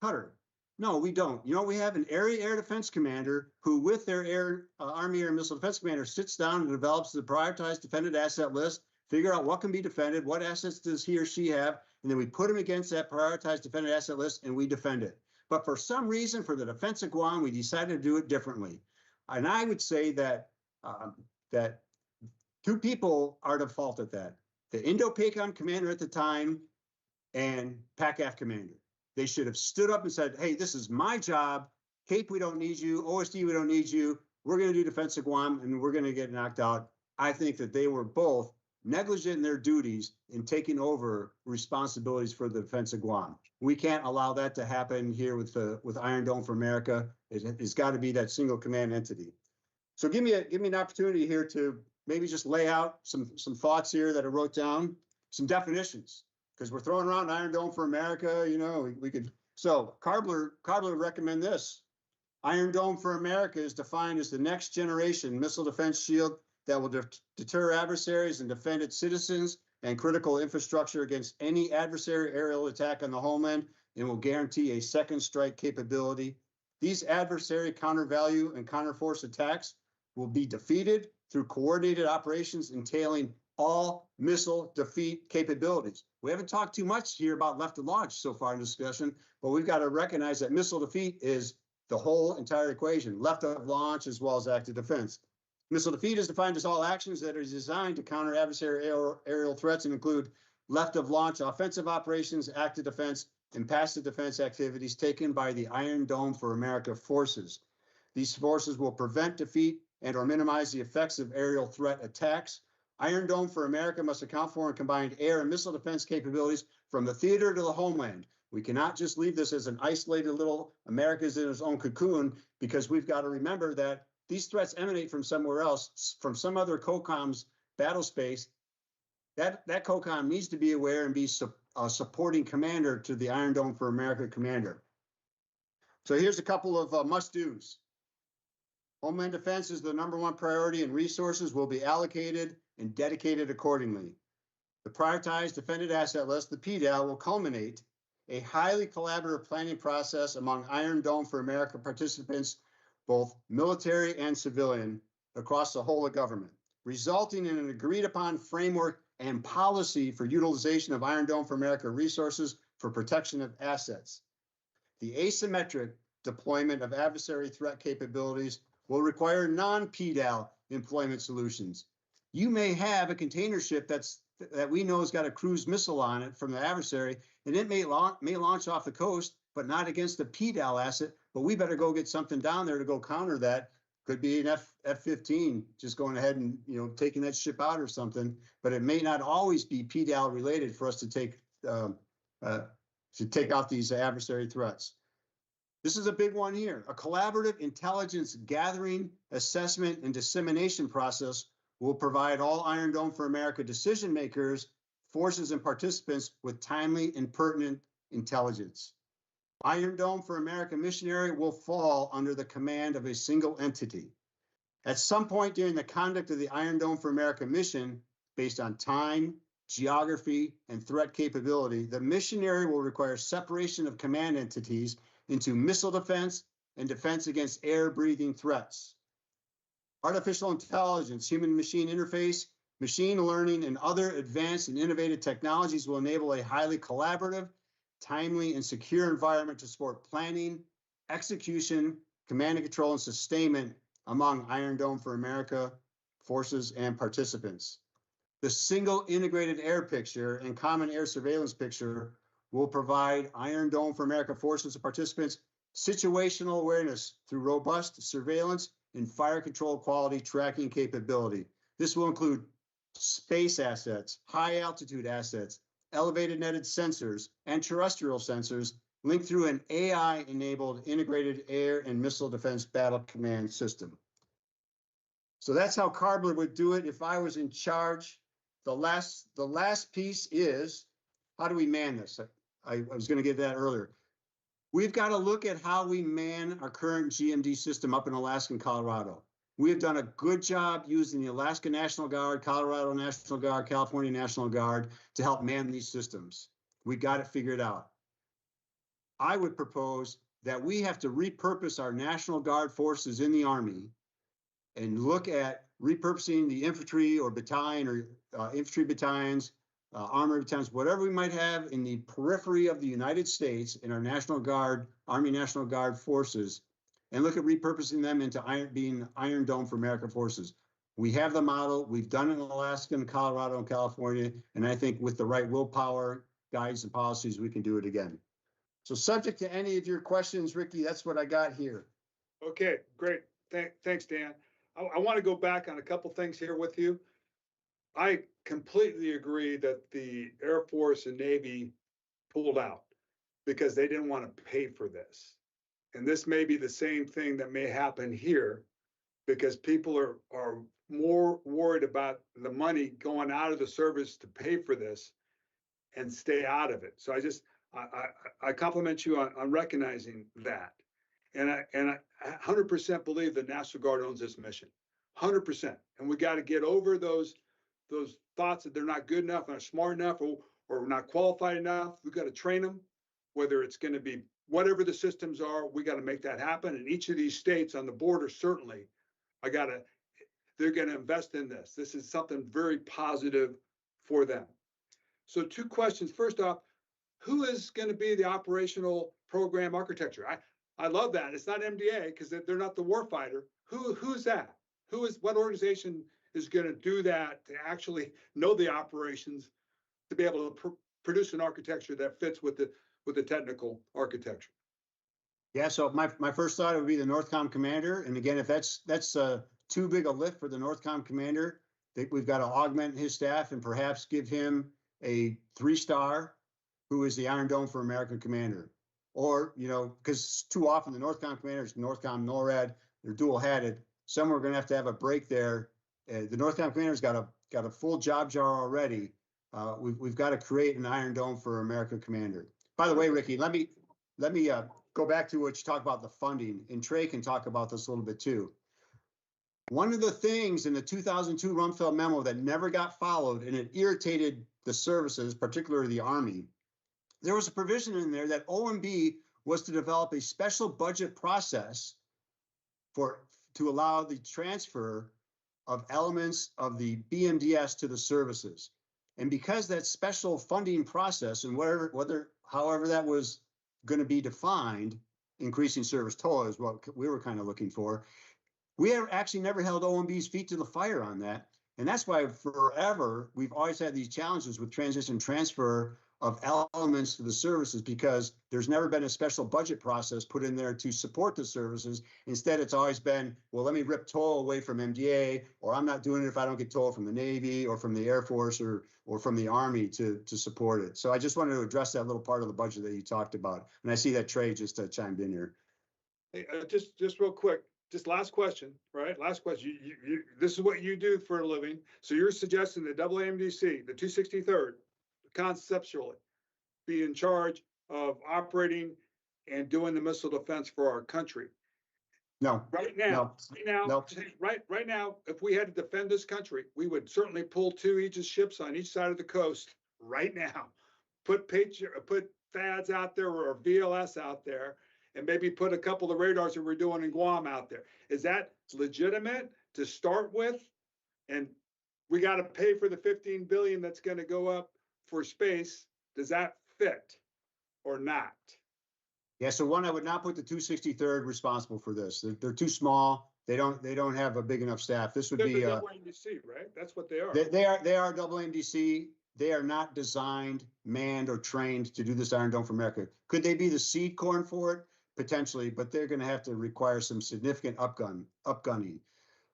Qatar? No, we don't. We have an area air defense commander who, with their Army Air Missile Defense Commander, sits down and develops the prioritized defended asset list, figure out what can be defended, what assets does he or she have, and then we put them against that prioritized defended asset list and we defend it. But for some reason, for the defense of Guam, we decided to do it differently. And I would say that that two people are to fault at that. The Indo-PACOM commander at the time and PACAF commander. They should have stood up and said, hey, this is my job. CAPE, we don't need you. OSD, we don't need you. We're going to do defense of Guam and we're going to get knocked out. I think that they were both negligent in their duties in taking over responsibilities for the defense of Guam. We can't allow that to happen here with Iron Dome for America. It's got to be that single command entity. So give me an opportunity here to maybe just lay out some thoughts here that I wrote down, some definitions, because we're throwing around Iron Dome for America. We could. So Karbler recommend this. Iron Dome for America is defined as the next generation missile defense shield that will deter adversaries and defend its citizens and critical infrastructure against any adversary aerial attack on the homeland, and will guarantee a second strike capability. These adversary counter-value and counter-force attacks will be defeated through coordinated operations entailing all missile defeat capabilities. We haven't talked too much here about left of launch so far in the discussion, but we've got to recognize that missile defeat is the whole entire equation, left of launch as well as active defense. Missile defeat is defined as all actions that are designed to counter adversary aerial threats and include left of launch offensive operations, active defense, and passive defense activities taken by the Iron Dome for America forces. These forces will prevent, defeat, and or minimize the effects of aerial threat attacks. Iron Dome for America must account for and combine air and missile defense capabilities from the theater to the homeland. We cannot just leave this as an isolated little America's in its own cocoon, because we've got to remember that these threats emanate from somewhere else, from some other COCOM's battle space. That COCOM needs to be aware and be a supporting commander to the Iron Dome for America commander. So here's a couple of must-dos. Homeland defense is the #1 priority, and resources will be allocated and dedicated accordingly. The prioritized defended asset list, the PDAL, will culminate a highly collaborative planning process among Iron Dome for America participants, both military and civilian, across the whole of government, resulting in an agreed upon framework and policy for utilization of Iron Dome for America resources for protection of assets. The asymmetric deployment of adversary threat capabilities will require non-PDAL employment solutions. You may have a container ship that we know has got a cruise missile on it from the adversary, and it may launch off the coast, but not against a PDAL asset. But we better go get something down there to go counter that. Could be an F-15 just going ahead and taking that ship out or something. But it may not always be PDAL related for us to take out these adversary threats. This is a big one here. A collaborative intelligence gathering, assessment, and dissemination process will provide all Iron Dome for America decision makers, forces, and participants with timely and pertinent intelligence. Iron Dome for America missionary will fall under the command of a single entity. At some point during the conduct of the Iron Dome for America mission, based on time, geography, and threat capability, the mission area will require separation of command entities into missile defense and defense against air-breathing threats. Artificial intelligence, human-machine interface, machine learning, and other advanced and innovative technologies will enable a highly collaborative, timely, and secure environment to support planning, execution, command and control, and sustainment among Iron Dome for America forces and participants. The single integrated air picture and common air surveillance picture will provide Iron Dome for America forces and participants situational awareness through robust surveillance and fire control quality tracking capability. This will include space assets, high altitude assets, elevated netted sensors, and terrestrial sensors linked through an AI-enabled integrated air and missile defense battle command system. So that's how Karbler would do it if I was in charge. The last piece is, how do we man this? I was going to get that earlier. We've got to look at how we man our current GMD system up in Alaska and Colorado. We have done a good job using the Alaska National Guard, Colorado National Guard, California National Guard to help man these systems. We got it figured out. I would propose that we have to repurpose our National Guard forces in the Army and look at repurposing the infantry or battalion or infantry battalions, armored battalions, whatever we might have in the periphery of the United States in our National Guard, Army National Guard forces, and look at repurposing them into being Iron Dome for America forces. We have the model. We've done it in Alaska and Colorado and California. And I think with the right willpower, guides, and policies, we can do it again. So subject to any of your questions, Riki, that's what I got here. Okay, great. Thanks, Dan. I want to go back on a couple things here with you. I completely agree that the Air Force and Navy pulled out because they didn't want to pay for this. And this may be the same thing that may happen here because people are more worried about the money going out of the service to pay for this and stay out of it. So I compliment you on recognizing that. And I 100% believe the National Guard owns this mission, 100%. And we got to get over those thoughts that they're not good enough, not smart enough, or not qualified enough. We've got to train them, whether it's going to be whatever the systems are, we got to make that happen. And each of these states on the border, certainly, they're going to invest in this. This is something very positive for them. So 2 questions. First off, who is going to be the operational program architecture? I love that. It's not MDAA because they're not the warfighter. Who's that? What organization is going to do that to actually know the operations to be able to produce an architecture that fits with the technical architecture? Yeah, so my first thought would be the NORTHCOM commander. And again, if that's too big a lift for the NORTHCOM commander, I think we've got to augment his staff and perhaps give him a 3-star who is the Iron Dome for American commander. Or, because too often the NORTHCOM commanders, NORTHCOM, NORAD, they're dual-hatted. Some are going to have a break there. The NORTHCOM commander's got a full job jar already. We've got to create an Iron Dome for America commander. By the way, Riki, let me go back to what you talked about, the funding, and Trey can talk about this a little bit too. One of the things in the 2002 Rumsfeld memo that never got followed, and it irritated the services, particularly the Army, there was a provision in there that OMB was to develop a special budget process to allow the transfer of elements of the BMDS to the services. And because that special funding process and however that was going to be defined, increasing service total is what we were kind of looking for. We have actually never held OMB's feet to the fire on that. And that's why forever we've always had these challenges with transition transfer of elements to the services, because there's never been a special budget process put in there to support the services. Instead, it's always been, well, let me rip toll away from MDA, or I'm not doing it if I don't get toll from the Navy or from the Air Force or from the Army to support it. So I just wanted to address that little part of the budget that you talked about. And I see that Trey just chimed in here. Hey, just real quick, just last question, right? Last question. This is what you do for a living. So you're suggesting the AAMDC, the 263rd, conceptually be in charge of operating and doing the missile defense for our country. No, Right now, no. right now, if we had to defend this country, we would certainly pull 2 Aegis ships on each side of the coast right now. Put THAADs out there or VLS out there, and maybe put a couple of radars that we're doing in Guam out there. Is that legitimate to start with? And we got to pay for the 15 billion that's going to go up for space. Does that fit or not? Yeah, so one, I would not put the 263rd responsible for this. They're too small. They don't have a big enough staff. This would They're be the WNDC, right? That's what they are. they are WNDC. They are not designed, manned, or trained to do this Iron Dome for America. Could they be the seed corn for it? Potentially, but they're going to have to require some significant upgunning.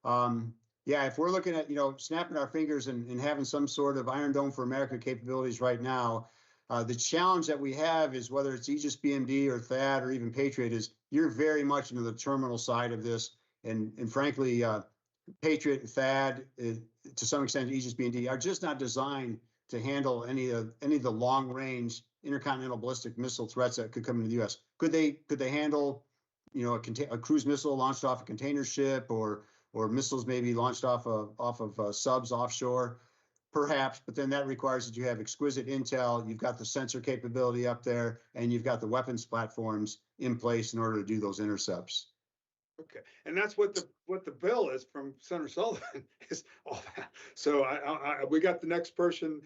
Yeah, if we're looking at, snapping our fingers and having some sort of Iron Dome for America capabilities right now, the challenge that we have is whether it's Aegis BMD or THAAD or even Patriot is you're very much into the terminal side of this. And frankly, Patriot and THAAD, to some extent, Aegis BMD are just not designed to handle any of the long range intercontinental ballistic missile threats that could come into the U.S. Could they handle, a cruise missile launched off a container ship or missiles maybe launched off of subs offshore? Perhaps, but then that requires that you have exquisite intel, you've got the sensor capability up there, and you've got the weapons platforms in place in order to do those intercepts. Okay, and that's what the bill is from Senator Sullivan is all that. So we got the next person,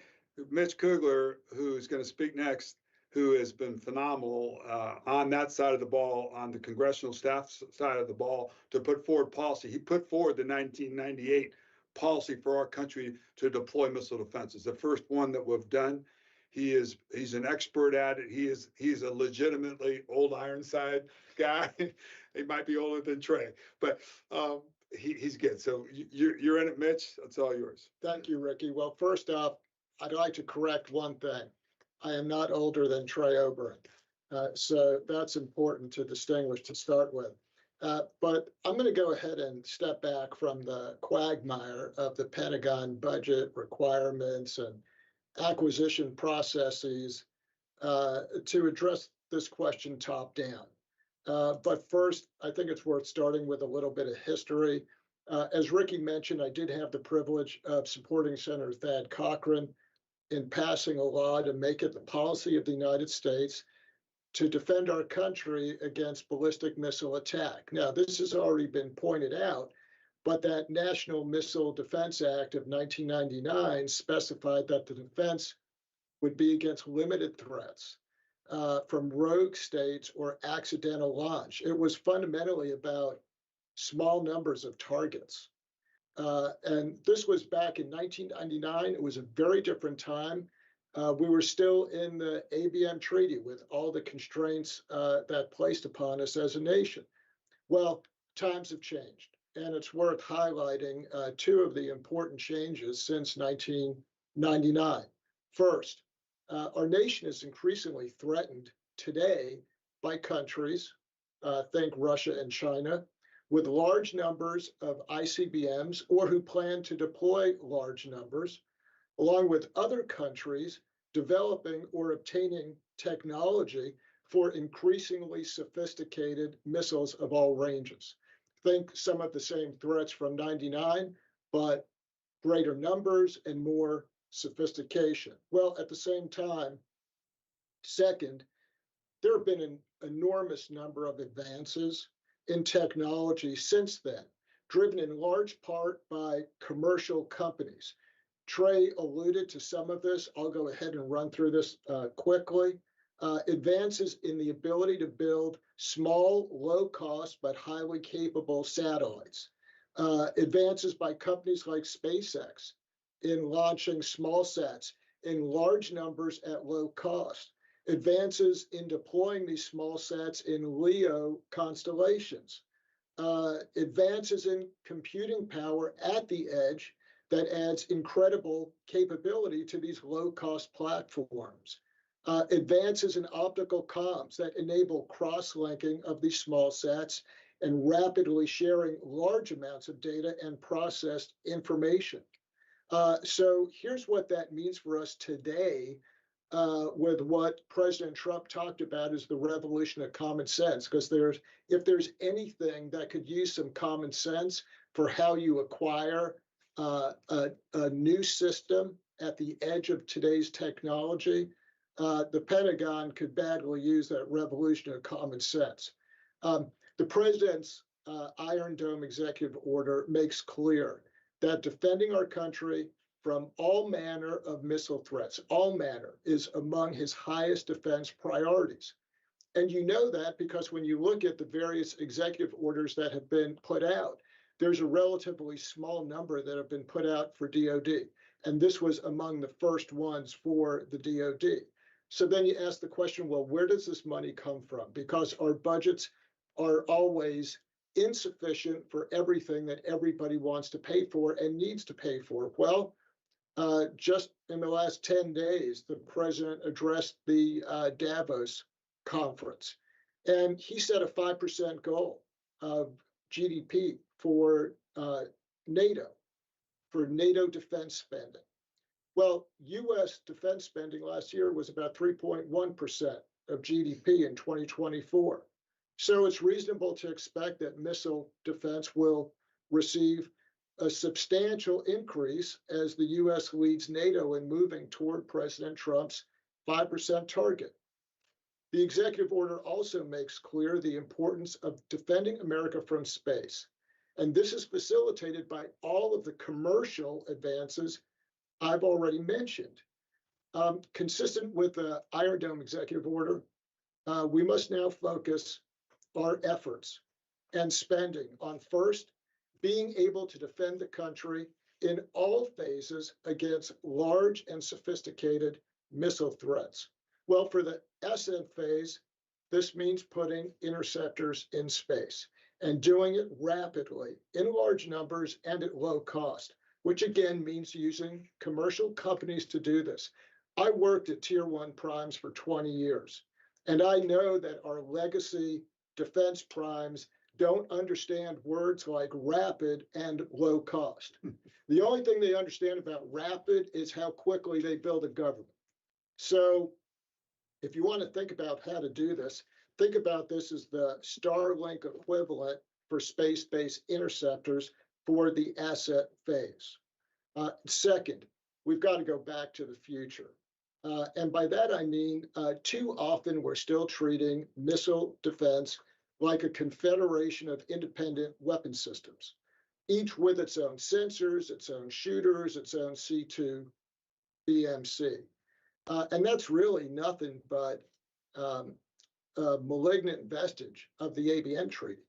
Mitch Kugler, who's going to speak next, who has been phenomenal on that side of the ball, on the congressional staff side of the ball, to put forward policy. He put forward the 1998 policy for our country to deploy missile defense. It's the first one that we've done. He's an expert at it. He's a legitimately old Ironside guy. He might be older than Trey, but he's good. So you're in it, Mitch. It's all yours. Thank you, Riki. Well, first off, I'd like to correct one thing. I am not older than Trey Obering. So that's important to distinguish to start with. But I'm going to go ahead and step back from the quagmire of the Pentagon budget requirements and acquisition processes to address this question top down. But first, I think it's worth starting with a little bit of history. As Riki mentioned, I did have the privilege of supporting Senator Thad Cochran in passing a law to make it the policy of the United States to defend our country against ballistic missile attack. Now, this has already been pointed out, but that National Missile Defense Act of 1999 specified that the defense would be against limited threats from rogue states or accidental launch. It was fundamentally about small numbers of targets. And this was back in 1999. It was a very different time. We were still in the ABM Treaty with all the constraints that placed upon us as a nation. Well, times have changed, and it's worth highlighting 2 of the important changes since 1999. First, our nation is increasingly threatened today by countries, think Russia and China, with large numbers of ICBMs or who plan to deploy large numbers, along with other countries developing or obtaining technology for increasingly sophisticated missiles of all ranges. Think some of the same threats from 99, but greater numbers and more sophistication. Well, at the same time, second, there have been an enormous number of advances in technology since then, driven in large part by commercial companies. Trey alluded to some of this. I'll go ahead and run through this quickly. Advances in the ability to build small, low-cost, but highly capable satellites. Advances by companies like SpaceX in launching small sats in large numbers at low cost. Advances in deploying these small sats in LEO constellations. Advances in computing power at the edge that adds incredible capability to these low-cost platforms. Advances in optical comms that enable cross-linking of these small sats and rapidly sharing large amounts of data and processed information. So here's what that means for us today with what President Trump talked about as the revolution of common sense, because if there's anything that could use some common sense for how you acquire a new system at the edge of today's technology, the Pentagon could badly use that revolution of common sense. The president's Iron Dome executive order makes clear that defending our country from all manner of missile threats, all manner, is among his highest defense priorities. And you know that because when you look at the various executive orders that have been put out, there's a relatively small number that have been put out for DOD. And this was among the first ones for the DOD. So then you ask the question, well, where does this money come from? Because our budgets are always insufficient for everything that everybody wants to pay for and needs to pay for. Well, just in the last 10 days, the president addressed the Davos conference, and he set a 5% goal of GDP for NATO defense spending. Well, U.S. defense spending last year was about 3.1% of GDP in 2024. So it's reasonable to expect that missile defense will receive a substantial increase as the U.S. leads NATO in moving toward President Trump's 5% target. The executive order also makes clear the importance of defending America from space. And this is facilitated by all of the commercial advances I've already mentioned. Consistent with the Iron Dome executive order, we must now focus our efforts and spending on first, being able to defend the country in all phases against large and sophisticated missile threats. Well, for the SN phase, this means putting interceptors in space and doing it rapidly in large numbers and at low cost, which again means using commercial companies to do this. I worked at Tier 1 primes for 20 years, and I know that our legacy defense primes don't understand words like rapid and low cost. The only thing they understand about rapid is how quickly they build a government. So if you want to think about how to do this, think about this as the Starlink equivalent for space-based interceptors for the asset phase. Second, we've got to go back to the future. And by that, I mean, too often we're still treating missile defense like a confederation of independent weapon systems, each with its own sensors, its own shooters, its own C2 BMC. And that's really nothing but a malignant vestige of the ABM Treaty.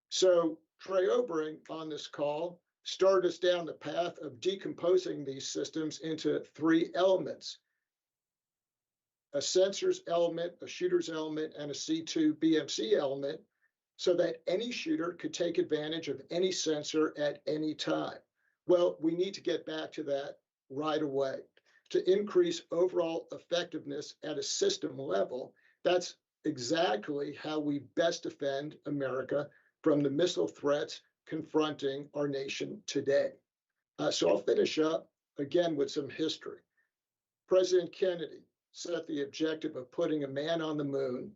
So Trey Obering on this call started us down the path of decomposing these systems into three elements: a sensors element, a shooters element, and a C2 BMC element, so that any shooter could take advantage of any sensor at any time. Well, we need to get back to that right away to increase overall effectiveness at a system level. That's exactly how we best defend America from the missile threats confronting our nation today. So I'll finish up again with some history. President Kennedy set the objective of putting a man on the moon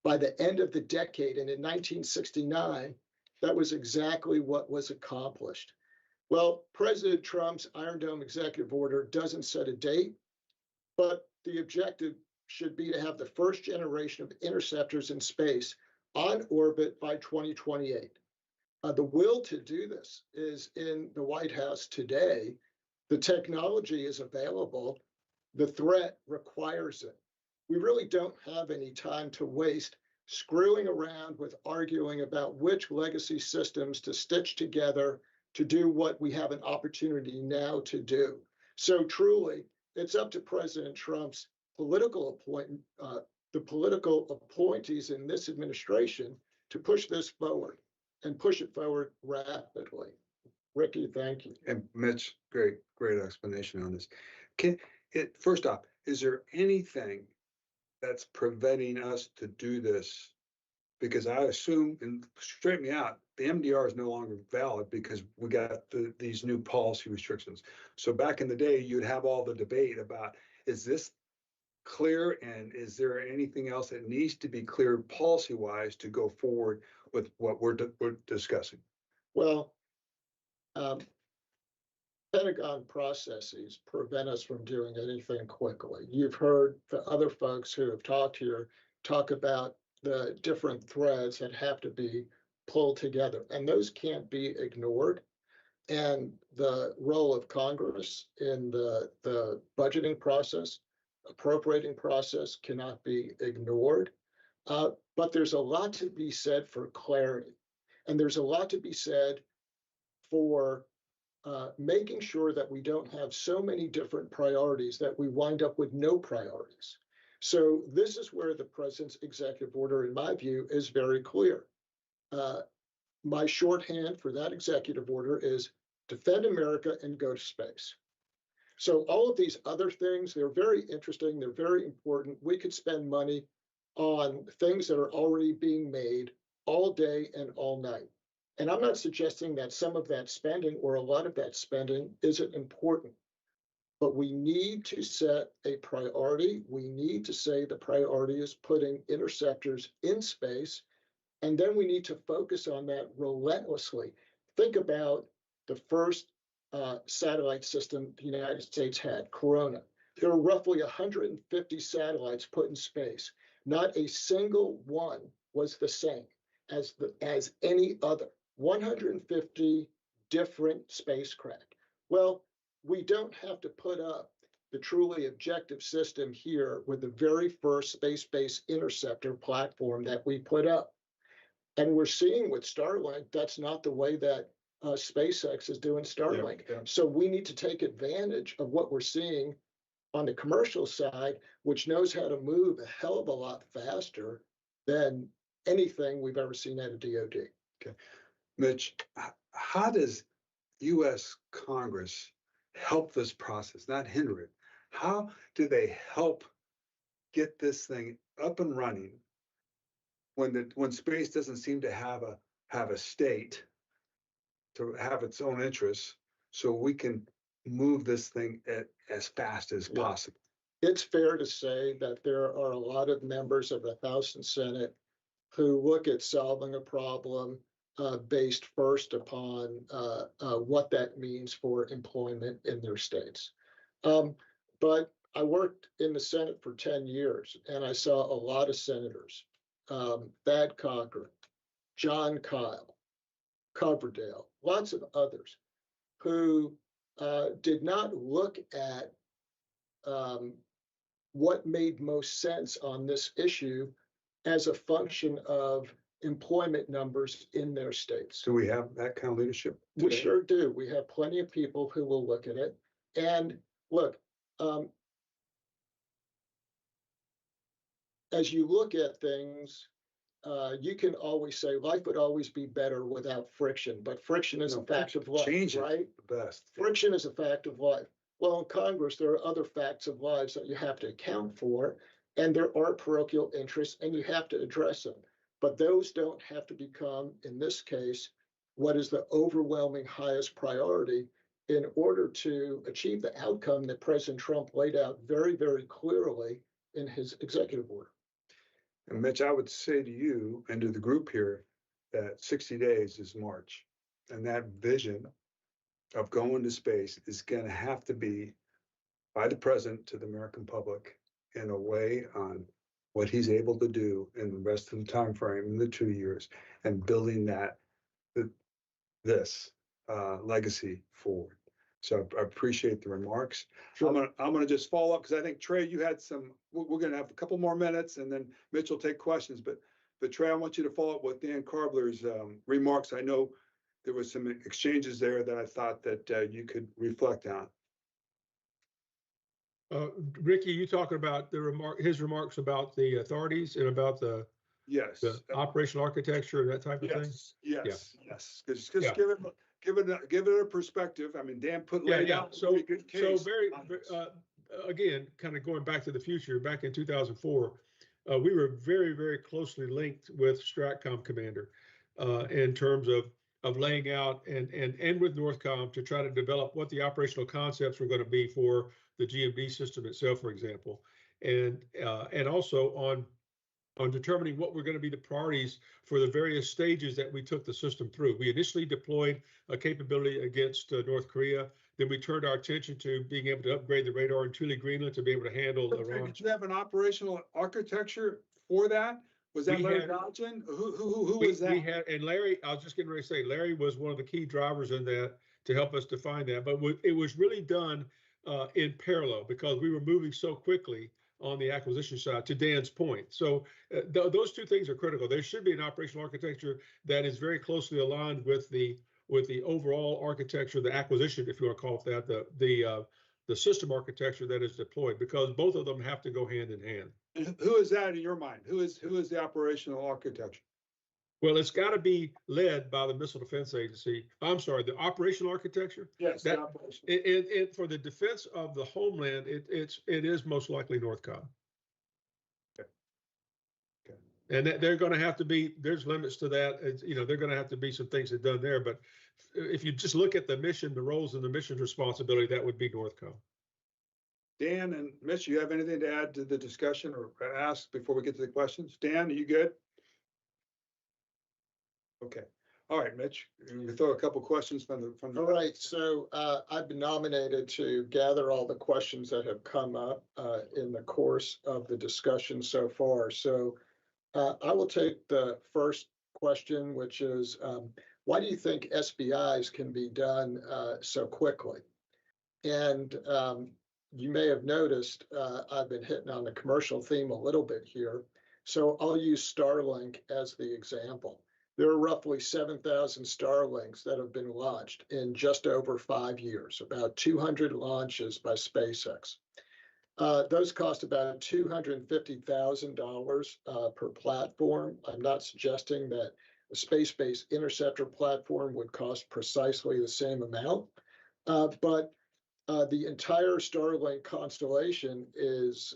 by the end of the decade, and in 1969, that was exactly what was accomplished. Well, President Trump's Iron Dome executive order doesn't set a date, but the objective should be to have the first generation of interceptors in space on orbit by 2028. The will to do this is in the White House today. The technology is available. The threat requires it. We really don't have any time to waste screwing around with arguing about which legacy systems to stitch together to do what we have an opportunity now to do. So truly, it's up to President Trump's political appointees in this administration to push this forward and push it forward rapidly. Riki, thank you. And Mitch, great explanation on this. First off, is there anything that's preventing us to do this? Because I assume, and straighten me out, the MDR is no longer valid because we got these new policy restrictions. So back in the day, you'd have all the debate about, is this clear? And is there anything else that needs to be clear policy-wise to go forward with what we're discussing? Well, Pentagon processes prevent us from doing anything quickly. You've heard the other folks who have talked here talk about the different threads that have to be pulled together, and those can't be ignored. And the role of Congress in the budgeting process, appropriating process cannot be ignored. But there's a lot to be said for clarity. And there's a lot to be said for making sure that we don't have so many different priorities that we wind up with no priorities. So this is where the president's executive order, in my view, is very clear. My shorthand for that executive order is defend America and go to space. So all of these other things, they're very interesting. They're very important. We could spend money on things that are already being made all day and all night. And I'm not suggesting that some of that spending or a lot of that spending isn't important, but we need to set a priority. We need to say the priority is putting interceptors in space. And then we need to focus on that relentlessly. Think about the first satellite system the United States had, Corona. There were roughly 150 satellites put in space. Not a single one was the same as any other. 150 different spacecraft. Well, we don't have to put up the truly objective system here with the very first space-based interceptor platform that we put up. And we're seeing with Starlink, that's not the way that SpaceX is doing Starlink. Yeah. So we need to take advantage of what we're seeing on the commercial side, which knows how to move a hell of a lot faster than anything we've ever seen at a DoD. Okay. Mitch, how does U.S. Congress help this process, not hinder it? How do they help get this thing up and running when space doesn't seem to have a state to have its own interests, so we can move this thing as fast as possible? It's fair to say that there are a lot of members of the House and Senate who look at solving a problem based first upon what that means for employment in their states. But I worked in the Senate for 10 years, and I saw a lot of senators, Thad Cochran, John Kyle, Coverdale, lots of others, who did not look at what made most sense on this issue as a function of employment numbers in their states. Do we have that kind of leadership today? We sure do. We have plenty of people who will look at it. And look, as you look at things, you can always say life would always be better without friction, but friction is a fact of life, right? The best. Friction is a fact of life. Well, in Congress, there are other facts of lives that you have to account for, and there are parochial interests, and you have to address them. But those don't have to become, in this case, what is the overwhelming highest priority in order to achieve the outcome that President Trump laid out very, very clearly in his executive order. And Mitch, I would say to you and to the group here that 60 days is March. And that vision of going to space is going to have to be by the president to the American public in a way on what he's able to do in the rest of the time frame in the 2 years, and building this legacy forward. So I appreciate the remarks. Sure. I'm gonna just follow up because I think, Trey, you had some. We're gonna have a couple more minutes, and then Mitch will take questions. But Trey, I want you to follow up with Dan Karbler's remarks. I know there was some exchanges there that I thought that you could reflect on. Riki, you talking about his remarks about the authorities and about the operational architecture, that type of thing? Yes. Because give it a perspective. I mean, Dan laid out a very good case. So again, kind of going back to the future, back in 2004, we were very, very closely linked with Stratcom Commander in terms of laying out and with Northcom to try to develop what the operational concepts were going to be for the GMD system itself, for example. and also on determining what were going to be the priorities for the various stages that we took the system through. We initially deployed a capability against North Korea. Then we turned our attention to being able to upgrade the radar in Thule, Greenland to be able to handle Iran. Did you have an operational architecture for that? Was that Larry Dodgen? Who was that? We had, and Larry, I was just getting ready to say, Larry was one of the key drivers in that to help us define that. But it was really done in parallel because we were moving so quickly on the acquisition side, to Dan's point. So those two things are critical. There should be an operational architecture that is very closely aligned with the overall architecture, the acquisition, if you want to call it that, the system architecture that is deployed, because both of them have to go hand in hand. And who is that in your mind? Who is the operational architecture? Well, it's got to be led by the Missile Defense Agency. I'm sorry, the operational architecture. Yes, that, the operational. It for the defense of the homeland, it is most likely Northcom. Okay. And they're going to have to be. There's limits to that. They're going to have to be some things that done there. But if you just look at the mission, the roles and the mission's responsibility, that would be Northcom. Dan and Mitch, you have anything to add to the discussion or ask before we get to the questions? Dan, are you good? Okay. All right, Mitch, you throw a couple questions from the. All right, so I've been nominated to gather all the questions that have come up in the course of the discussion so far. So I will take the first question, which is, why do you think SBIs can be done so quickly? And you may have noticed I've been hitting on the commercial theme a little bit here. So I'll use Starlink as the example. There are roughly 7,000 Starlinks that have been launched in just over 5 years, about 200 launches by SpaceX. Those cost about $250,000 per platform. I'm not suggesting that a space-based interceptor platform would cost precisely the same amount, but the entire Starlink constellation is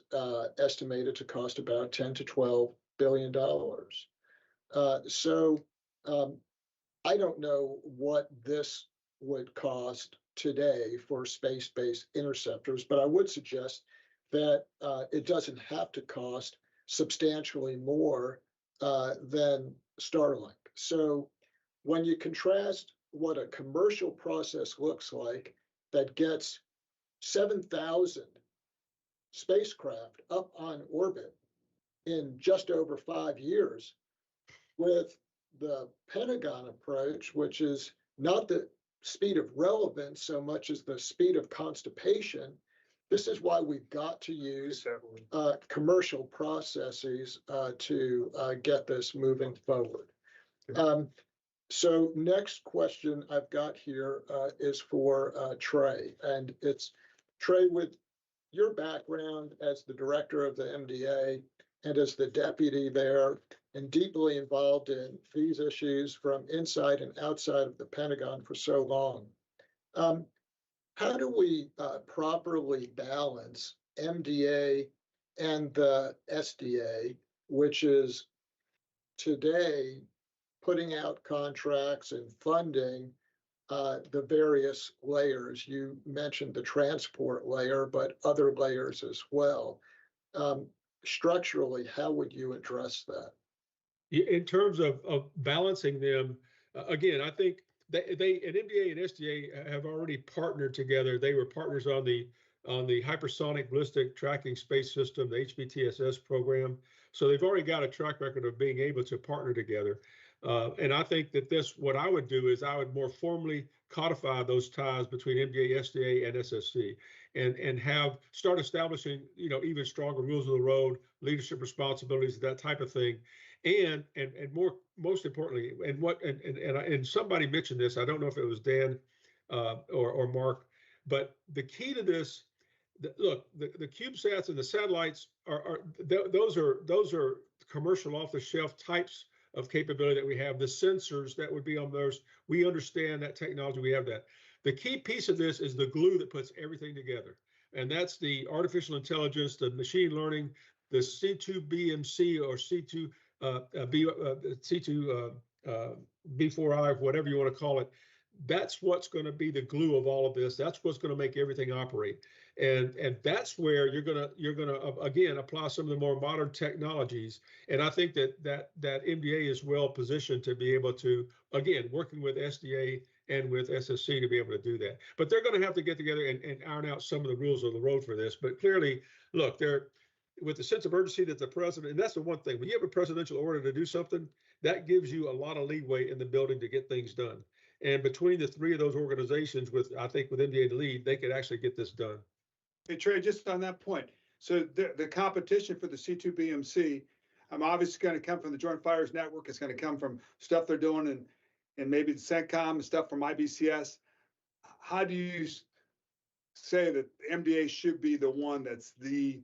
estimated to cost about $10 to $12 billion. I don't know what this would cost today for space-based interceptors, but I would suggest that it doesn't have to cost substantially more than Starlink. So when you contrast what a commercial process looks like that gets 7,000 spacecraft up on orbit in just over 5 years with the Pentagon approach, which is not the speed of relevance so much as the speed of constipation, this is why we've got to use commercial processes to get this moving forward. So next question I've got here is for Trey, and it's Trey, with your background as the director of the MDAA and as the deputy there and deeply involved in these issues from inside and outside of the Pentagon for so long, how do we properly balance MDA and the SDA, which is today putting out contracts and funding the various layers? You mentioned the transport layer, but other layers as well. Structurally, how would you address that? In terms of balancing them, again, I think they and MDA and SDA have already partnered together. They were partners on the hypersonic ballistic tracking space system, the HBTSS program. So they've already got a track record of being able to partner together. And I think that what I would do is I would more formally codify those ties between MDA, SDA, and SSC, and start establishing, even stronger rules of the road, leadership responsibilities, that type of thing. And most importantly, and somebody mentioned this, I don't know if it was Dan or Mark, but the key to this, look, the CubeSats and the satellites those are commercial off-the-shelf types of capability that we have. The sensors that would be on those, we understand that technology, we have that. The key piece of this is the glue that puts everything together, and that's the artificial intelligence, the machine learning, the C2BMC or B4I, whatever you want to call it. That's what's going to be the glue of all of this. That's what's going to make everything operate. And that's where you're gonna again apply some of the more modern technologies. And I think that MDA is well positioned to be able to, again, working with SDA and with SSC to be able to do that. But they're going to have to get together and iron out some of the rules of the road for this. But clearly, look, they're with the sense of urgency that the president, and that's the one thing, when you have a presidential order to do something, that gives you a lot of leeway in the building to get things done. And between the three of those organizations, I think with MDA to lead, they could actually get this done. Hey, Trey, just on that point. So the competition for the C2BMC, I'm obviously going to come from the Joint Fires Network. It's going to come from stuff they're doing and maybe the CENTCOM and stuff from IBCS. How do you say that MDA should be the one that's the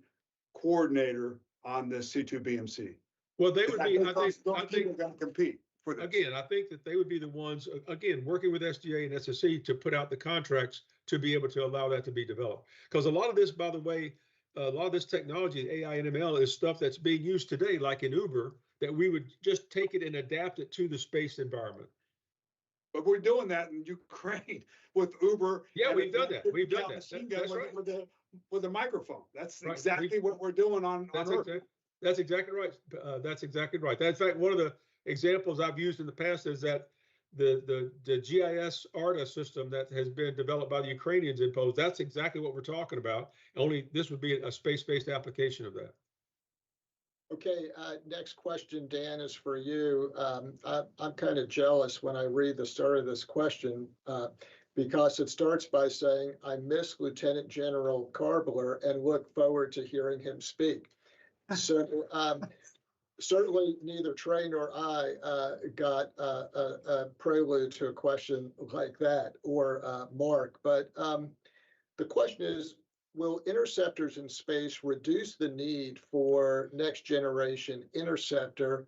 coordinator on the C2BMC? Well, they would be, I think they're going to compete for this. Again, I think that they would be the ones, again, working with SDA and SSC to put out the contracts to be able to allow that to be developed. Because a lot of this, by the way, a lot of this technology, AI and ML, is stuff that's being used today, like in Uber, that we would just take it and adapt it to the space environment. But we're doing that in Ukraine with Uber. Yeah, we've done that. We've done that. That's right. With the microphone. That's right. Exactly what we're doing on Earth. That's exactly right. That's exactly right. In fact, one of the examples I've used in the past is that the GIS ARTA system that has been developed by the Ukrainians imposed. That's exactly what we're talking about. Only this would be a space-based application of that. Okay, next question, Dan, is for you. I'm kind of jealous when I read the start of this question because it starts by saying, I miss Lieutenant General Karbler and look forward to hearing him speak. So certainly neither Trey nor I got a prelude to a question like that, or Mark, but the question is, will interceptors in space reduce the need for next generation interceptor?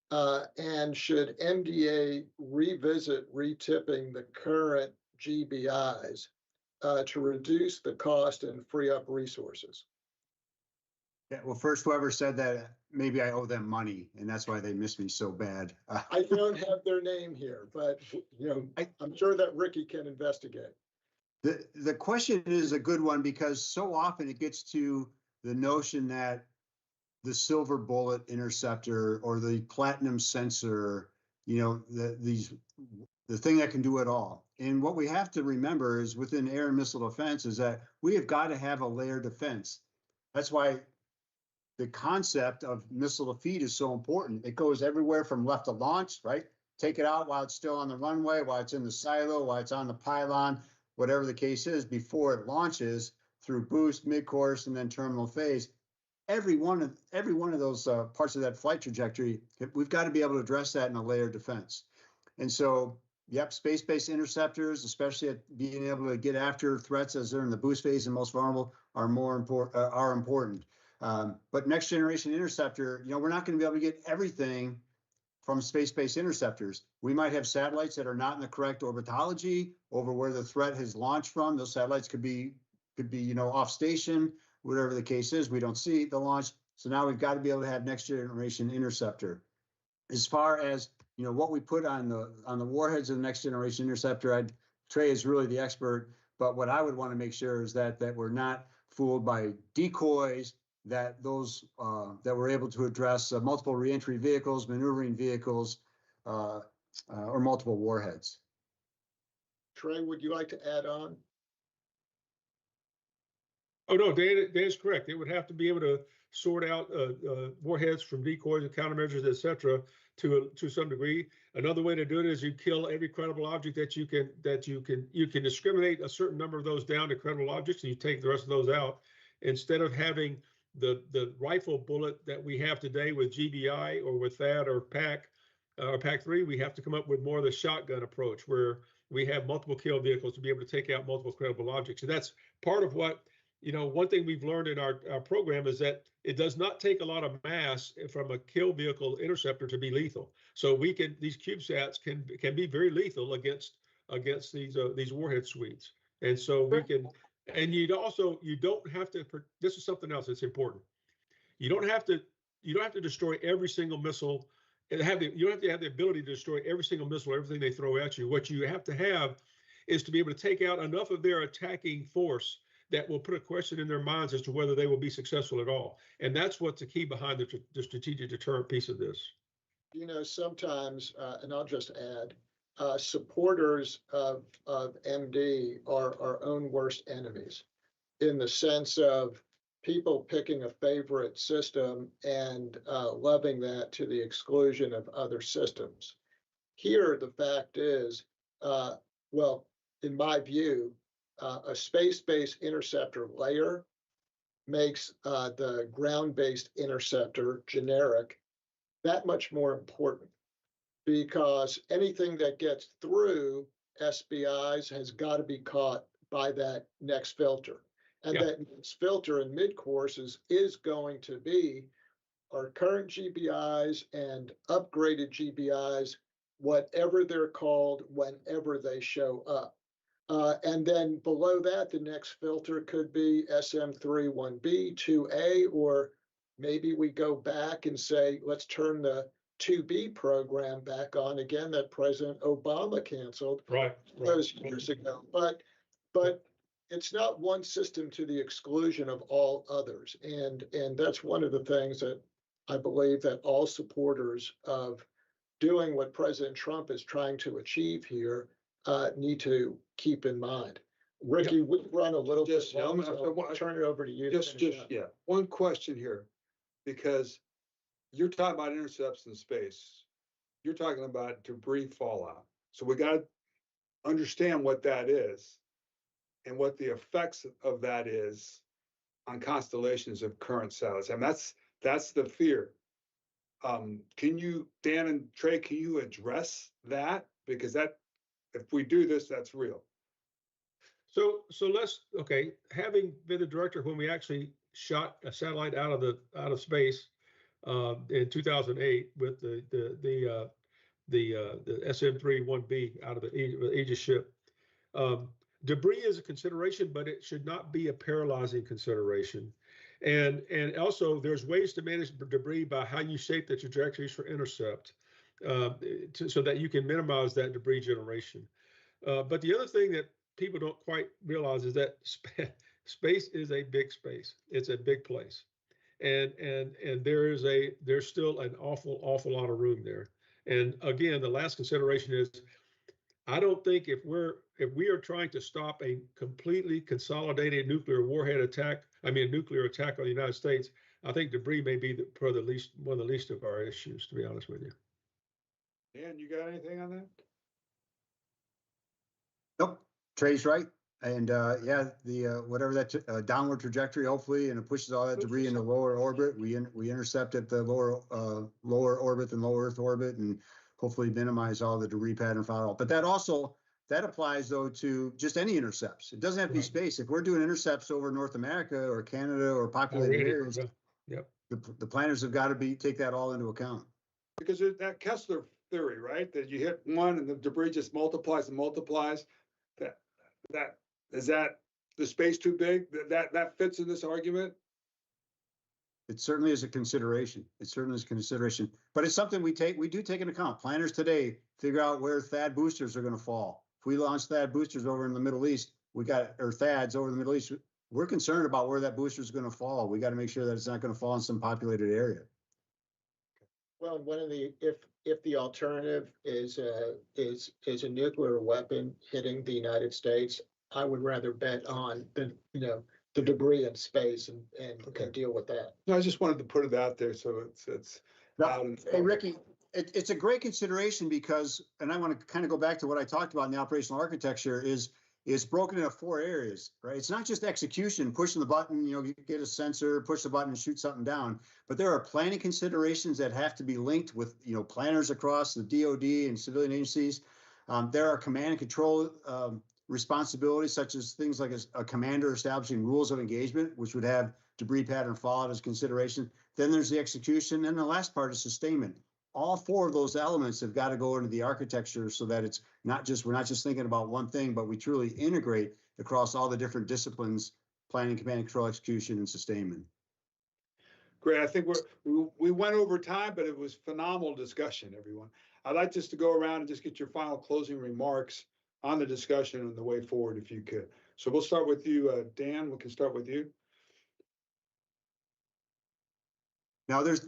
And should MDA revisit retipping the current GBIs to reduce the cost and free up resources? Yeah, well, first, whoever said that, maybe I owe them money, and that's why they miss me so bad. I don't have their name here, but I'm sure that Riki can investigate. The question is a good one because so often it gets to the notion that the silver bullet interceptor or the platinum sensor, the thing that can do it all. And what we have to remember is within air and missile defense is that we have got to have a layered defense. That's why the concept of missile defeat is so important. It goes everywhere from left to launch, right? Take it out while it's still on the runway, while it's in the silo, while it's on the pylon, whatever the case is, before it launches through boost, mid-course, and then terminal phase. Every one of those parts of that flight trajectory, we've got to be able to address that in a layered defense. And so, yep, space-based interceptors, especially at being able to get after threats as they're in the boost phase and most vulnerable, are important. But next generation interceptor, we're not going to be able to get everything from space-based interceptors. We might have satellites that are not in the correct orbitology over where the threat has launched from. Those satellites could be off station, whatever the case is. We don't see the launch. So now we've got to be able to have next generation interceptor. As far as what we put on the warheads of the next generation interceptor, Trey is really the expert. But what I would want to make sure is that we're not fooled by decoys, that those that we're able to address multiple reentry vehicles, maneuvering vehicles, or multiple warheads. Trey, would you like to add on? Oh, no, Dan is correct. It would have to be able to sort out warheads from decoys and countermeasures, et cetera, to some degree. Another way to do it is you kill every credible object that you can discriminate a certain number of those down to credible objects, and you take the rest of those out. Instead of having the rifle bullet that we have today with GBI or with THAAD or PAC-3, we have to come up with more of the shotgun approach where we have multiple kill vehicles to be able to take out multiple credible objects. And that's part of what, one thing we've learned in our program is that it does not take a lot of mass from a kill vehicle interceptor to be lethal. So these CubeSats can be very lethal against these warhead suites. And so we can. And you don't have to. This is something else that's important. You don't have to destroy every single missile. You don't have to have the ability to destroy every single missile, everything they throw at you. What you have to have is to be able to take out enough of their attacking force that will put a question in their minds as to whether they will be successful at all. And that's what's the key behind the strategic deterrent piece of this. You know, sometimes, and I'll just add, supporters of MD are our own worst enemies, in the sense of people picking a favorite system and loving that to the exclusion of other systems. Here, the fact is, well, in my view, a space-based interceptor layer makes the ground-based interceptor generic that much more important, because anything that gets through SBIs has got to be caught by that next filter. And that next filter in mid-courses is going to be our current GBIs and upgraded GBIs, whatever they're called, whenever they show up. And then below that, the next filter could be SM3 1B, 2A, or maybe we go back and say, let's turn the 2B program back on again that President Obama canceled those years ago. But it's not one system to the exclusion of all others. And that's one of the things that I believe that all supporters of doing what President Trump is trying to achieve here need to keep in mind. Riki, we run a little bit long, so I'll turn it over to you. Yeah, one question here, because you're talking about intercepts in space. You're talking about debris fallout. So we got to understand what that is and what the effects of that is on constellations of current satellites. I mean, that's the fear. Can you, Dan and Trey, can you address that? Because that, if we do this, that's real. So let's, okay, having been the director when we actually shot a satellite out of space in 2008 with the SM3 1B out of the Aegis ship. Debris is a consideration, but it should not be a paralyzing consideration. And also, there's ways to manage debris by how you shape the trajectories for intercept so that you can minimize that debris generation. But the other thing that people don't quite realize is that space is a big space. It's a big place. And there's still an awful lot of room there. And again, the last consideration is, I don't think if we are trying to stop a completely consolidated nuclear attack on the United States, I think debris may be one of the least of our issues, to be honest with you. Dan, you got anything on that? Nope, Trey's right. And yeah, the whatever that downward trajectory, hopefully, and it pushes all that debris into lower orbit. We intercept at the lower orbit than low Earth orbit, and hopefully minimize all the debris pattern fallout. But that applies though to just any intercepts. It doesn't have to be space. If we're doing intercepts over North America or Canada or populated areas, the planners have got to take that all into account. Because that Kessler theory, right? That you hit one and the debris just multiplies and multiplies. That is that the space too big? That fits in this argument? It certainly is a consideration. But it's something we do take into account. Planners today figure out where THAAD boosters are going to fall. If we launch THAAD boosters over in the Middle East, or THAADs over in the Middle East, we're concerned about where that booster is going to fall. We got to make sure that it's not going to fall in some populated area. Well, if the alternative is a nuclear weapon hitting the United States, I would rather bet on the debris in space and deal with that. No, I just wanted to put it out there so it's Hey, Riki, it's a great consideration because, and I want to kind of go back to what I talked about in the operational architecture, is broken into 4 areas, right? It's not just execution, pushing the button, you get a sensor, push the button and shoot something down, but there are planning considerations that have to be linked with, planners across the DoD and civilian agencies. There are command and control responsibilities, such as things like a commander establishing rules of engagement, which would have debris pattern fallout as consideration. Then there's the execution, and the last part is sustainment. All 4 of those elements have got to go into the architecture so that it's we're not just thinking about one thing, but we truly integrate across all the different disciplines: planning, command and control, execution, and sustainment. Great. I think we went over time, but it was phenomenal discussion, everyone. I'd like just to go around and just get your final closing remarks on the discussion and the way forward, if you could. So we'll start with you, Dan. We can start with you. Now, there's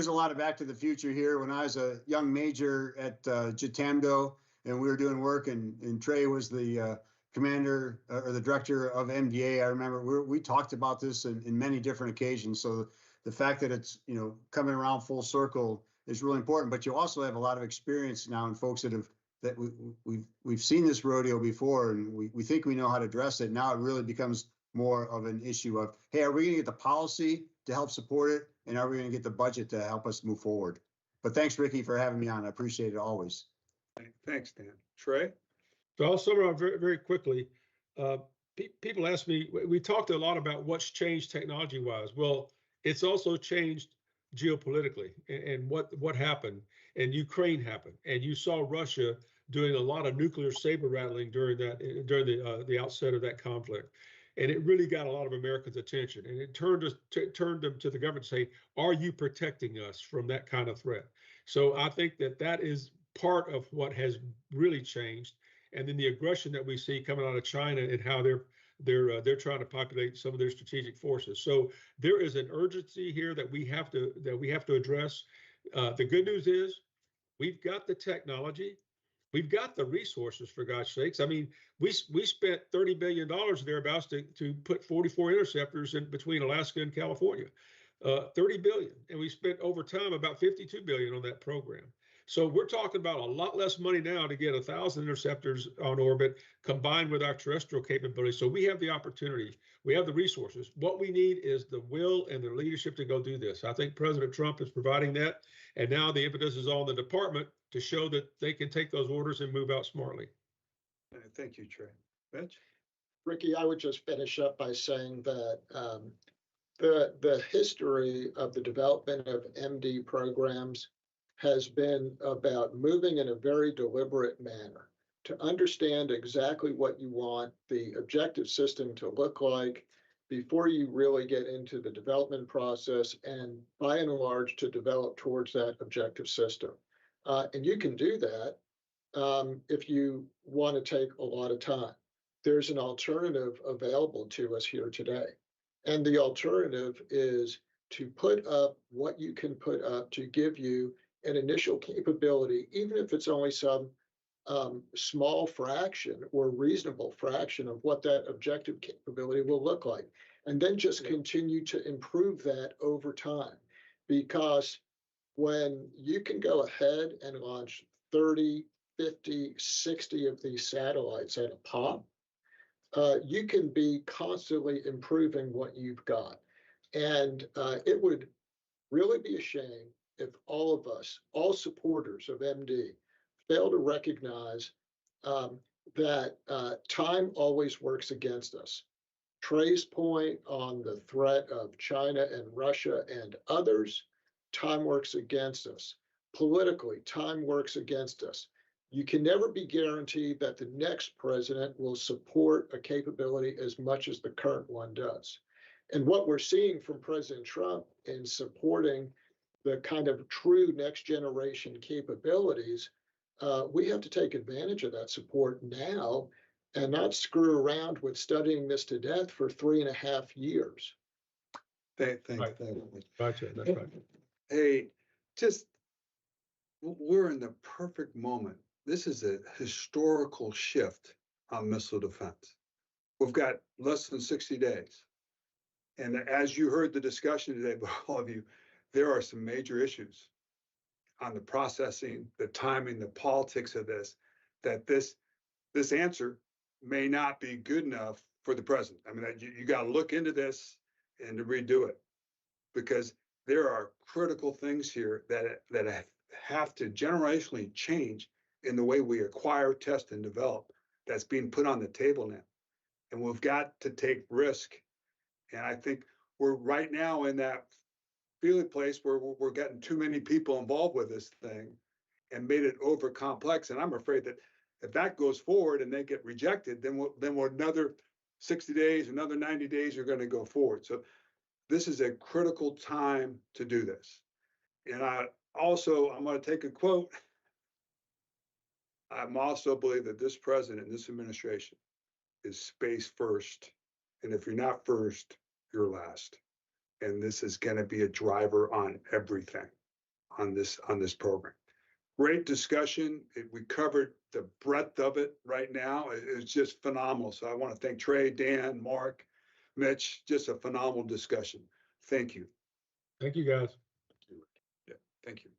a lot of Back to the Future here. When I was a young major at Jitamdo, and we were doing work, and Trey was the commander or the director of MDAA. I remember we talked about this in many different occasions. So the fact that it's coming around full circle is really important. But you also have a lot of experience now in folks that we've seen this rodeo before, and we think we know how to address it. Now it really becomes more of an issue of, hey, are we going to get the policy to help support it, and are we going to get the budget to help us move forward? But thanks, Riki, for having me on. I appreciate it always. Thanks, Dan. Trey? So I'll sum it up very, very quickly. People ask me, we talked a lot about what's changed technology-wise. Well, it's also changed geopolitically, and what happened, and Ukraine happened, and you saw Russia doing a lot of nuclear saber rattling during the outset of that conflict. And it really got a lot of Americans' attention, and it turned them to the government to say, are you protecting us from that kind of threat? So I think that is part of what has really changed. And then the aggression that we see coming out of China and how they're trying to populate some of their strategic forces. So there is an urgency here that we have to address. The good news is we've got the technology. We've got the resources, for God's sakes. I mean, we spent $30 billion thereabouts to put 44 interceptors in between Alaska and California, $30 billion. And we spent over time about $52 billion on that program. So we're talking about a lot less money now to get 1,000 interceptors on orbit combined with our terrestrial capabilities. So we have the opportunity. We have the resources. What we need is the will and the leadership to go do this. I think President Trump is providing that. And now the impetus is on the department to show that they can take those orders and move out smartly. Thank you, Trey. Mitch? Riki, I would just finish up by saying that the history of the development of MD programs has been about moving in a very deliberate manner to understand exactly what you want the objective system to look like before you really get into the development process, and by and large to develop towards that objective system. And you can do that if you want to take a lot of time. There's an alternative available to us here today. And the alternative is to put up what you can put up to give you an initial capability, even if it's only some small fraction or reasonable fraction of what that objective capability will look like. And then just continue to improve that over time. Because when you can go ahead and launch 30, 50, 60 of these satellites at a pop, you can be constantly improving what you've got. And it would really be a shame if all of us, all supporters of MD, fail to recognize that time always works against us. Trey's point on the threat of China and Russia and others, time works against us. Politically, time works against us. You can never be guaranteed that the next president will support a capability as much as the current one does. And what we're seeing from President Trump in supporting the kind of true next generation capabilities, we have to take advantage of that support now and not screw around with studying this to death for 3.5 years. Thank you. Gotcha. That's right. Hey, we're in the perfect moment. This is a historical shift on missile defense. We've got less than 60 days. And as you heard the discussion today by all of you, there are some major issues on the processing, the timing, the politics of this, that this answer may not be good enough for the president. I mean, you got to look into this and to redo it, because there are critical things here that have to generationally change in the way we acquire, test, and develop. That's being put on the table now. And we've got to take risk. And I think we're right now in that feeling place where we're getting too many people involved with this thing and made it over complex. And I'm afraid that if that goes forward and they get rejected, then we're another 60 days, another 90 days are going to go forward. So this is a critical time to do this. And I'm going to take a quote. I'm also believe that this president and this administration is space first. And if you're not first, you're last. And this is going to be a driver on everything on this program. Great discussion. We covered the breadth of it right now. It's just phenomenal. So I want to thank Trey, Dan, Mark, Mitch, just a phenomenal discussion. Thank you. Thank you, guys. Yeah, thank you.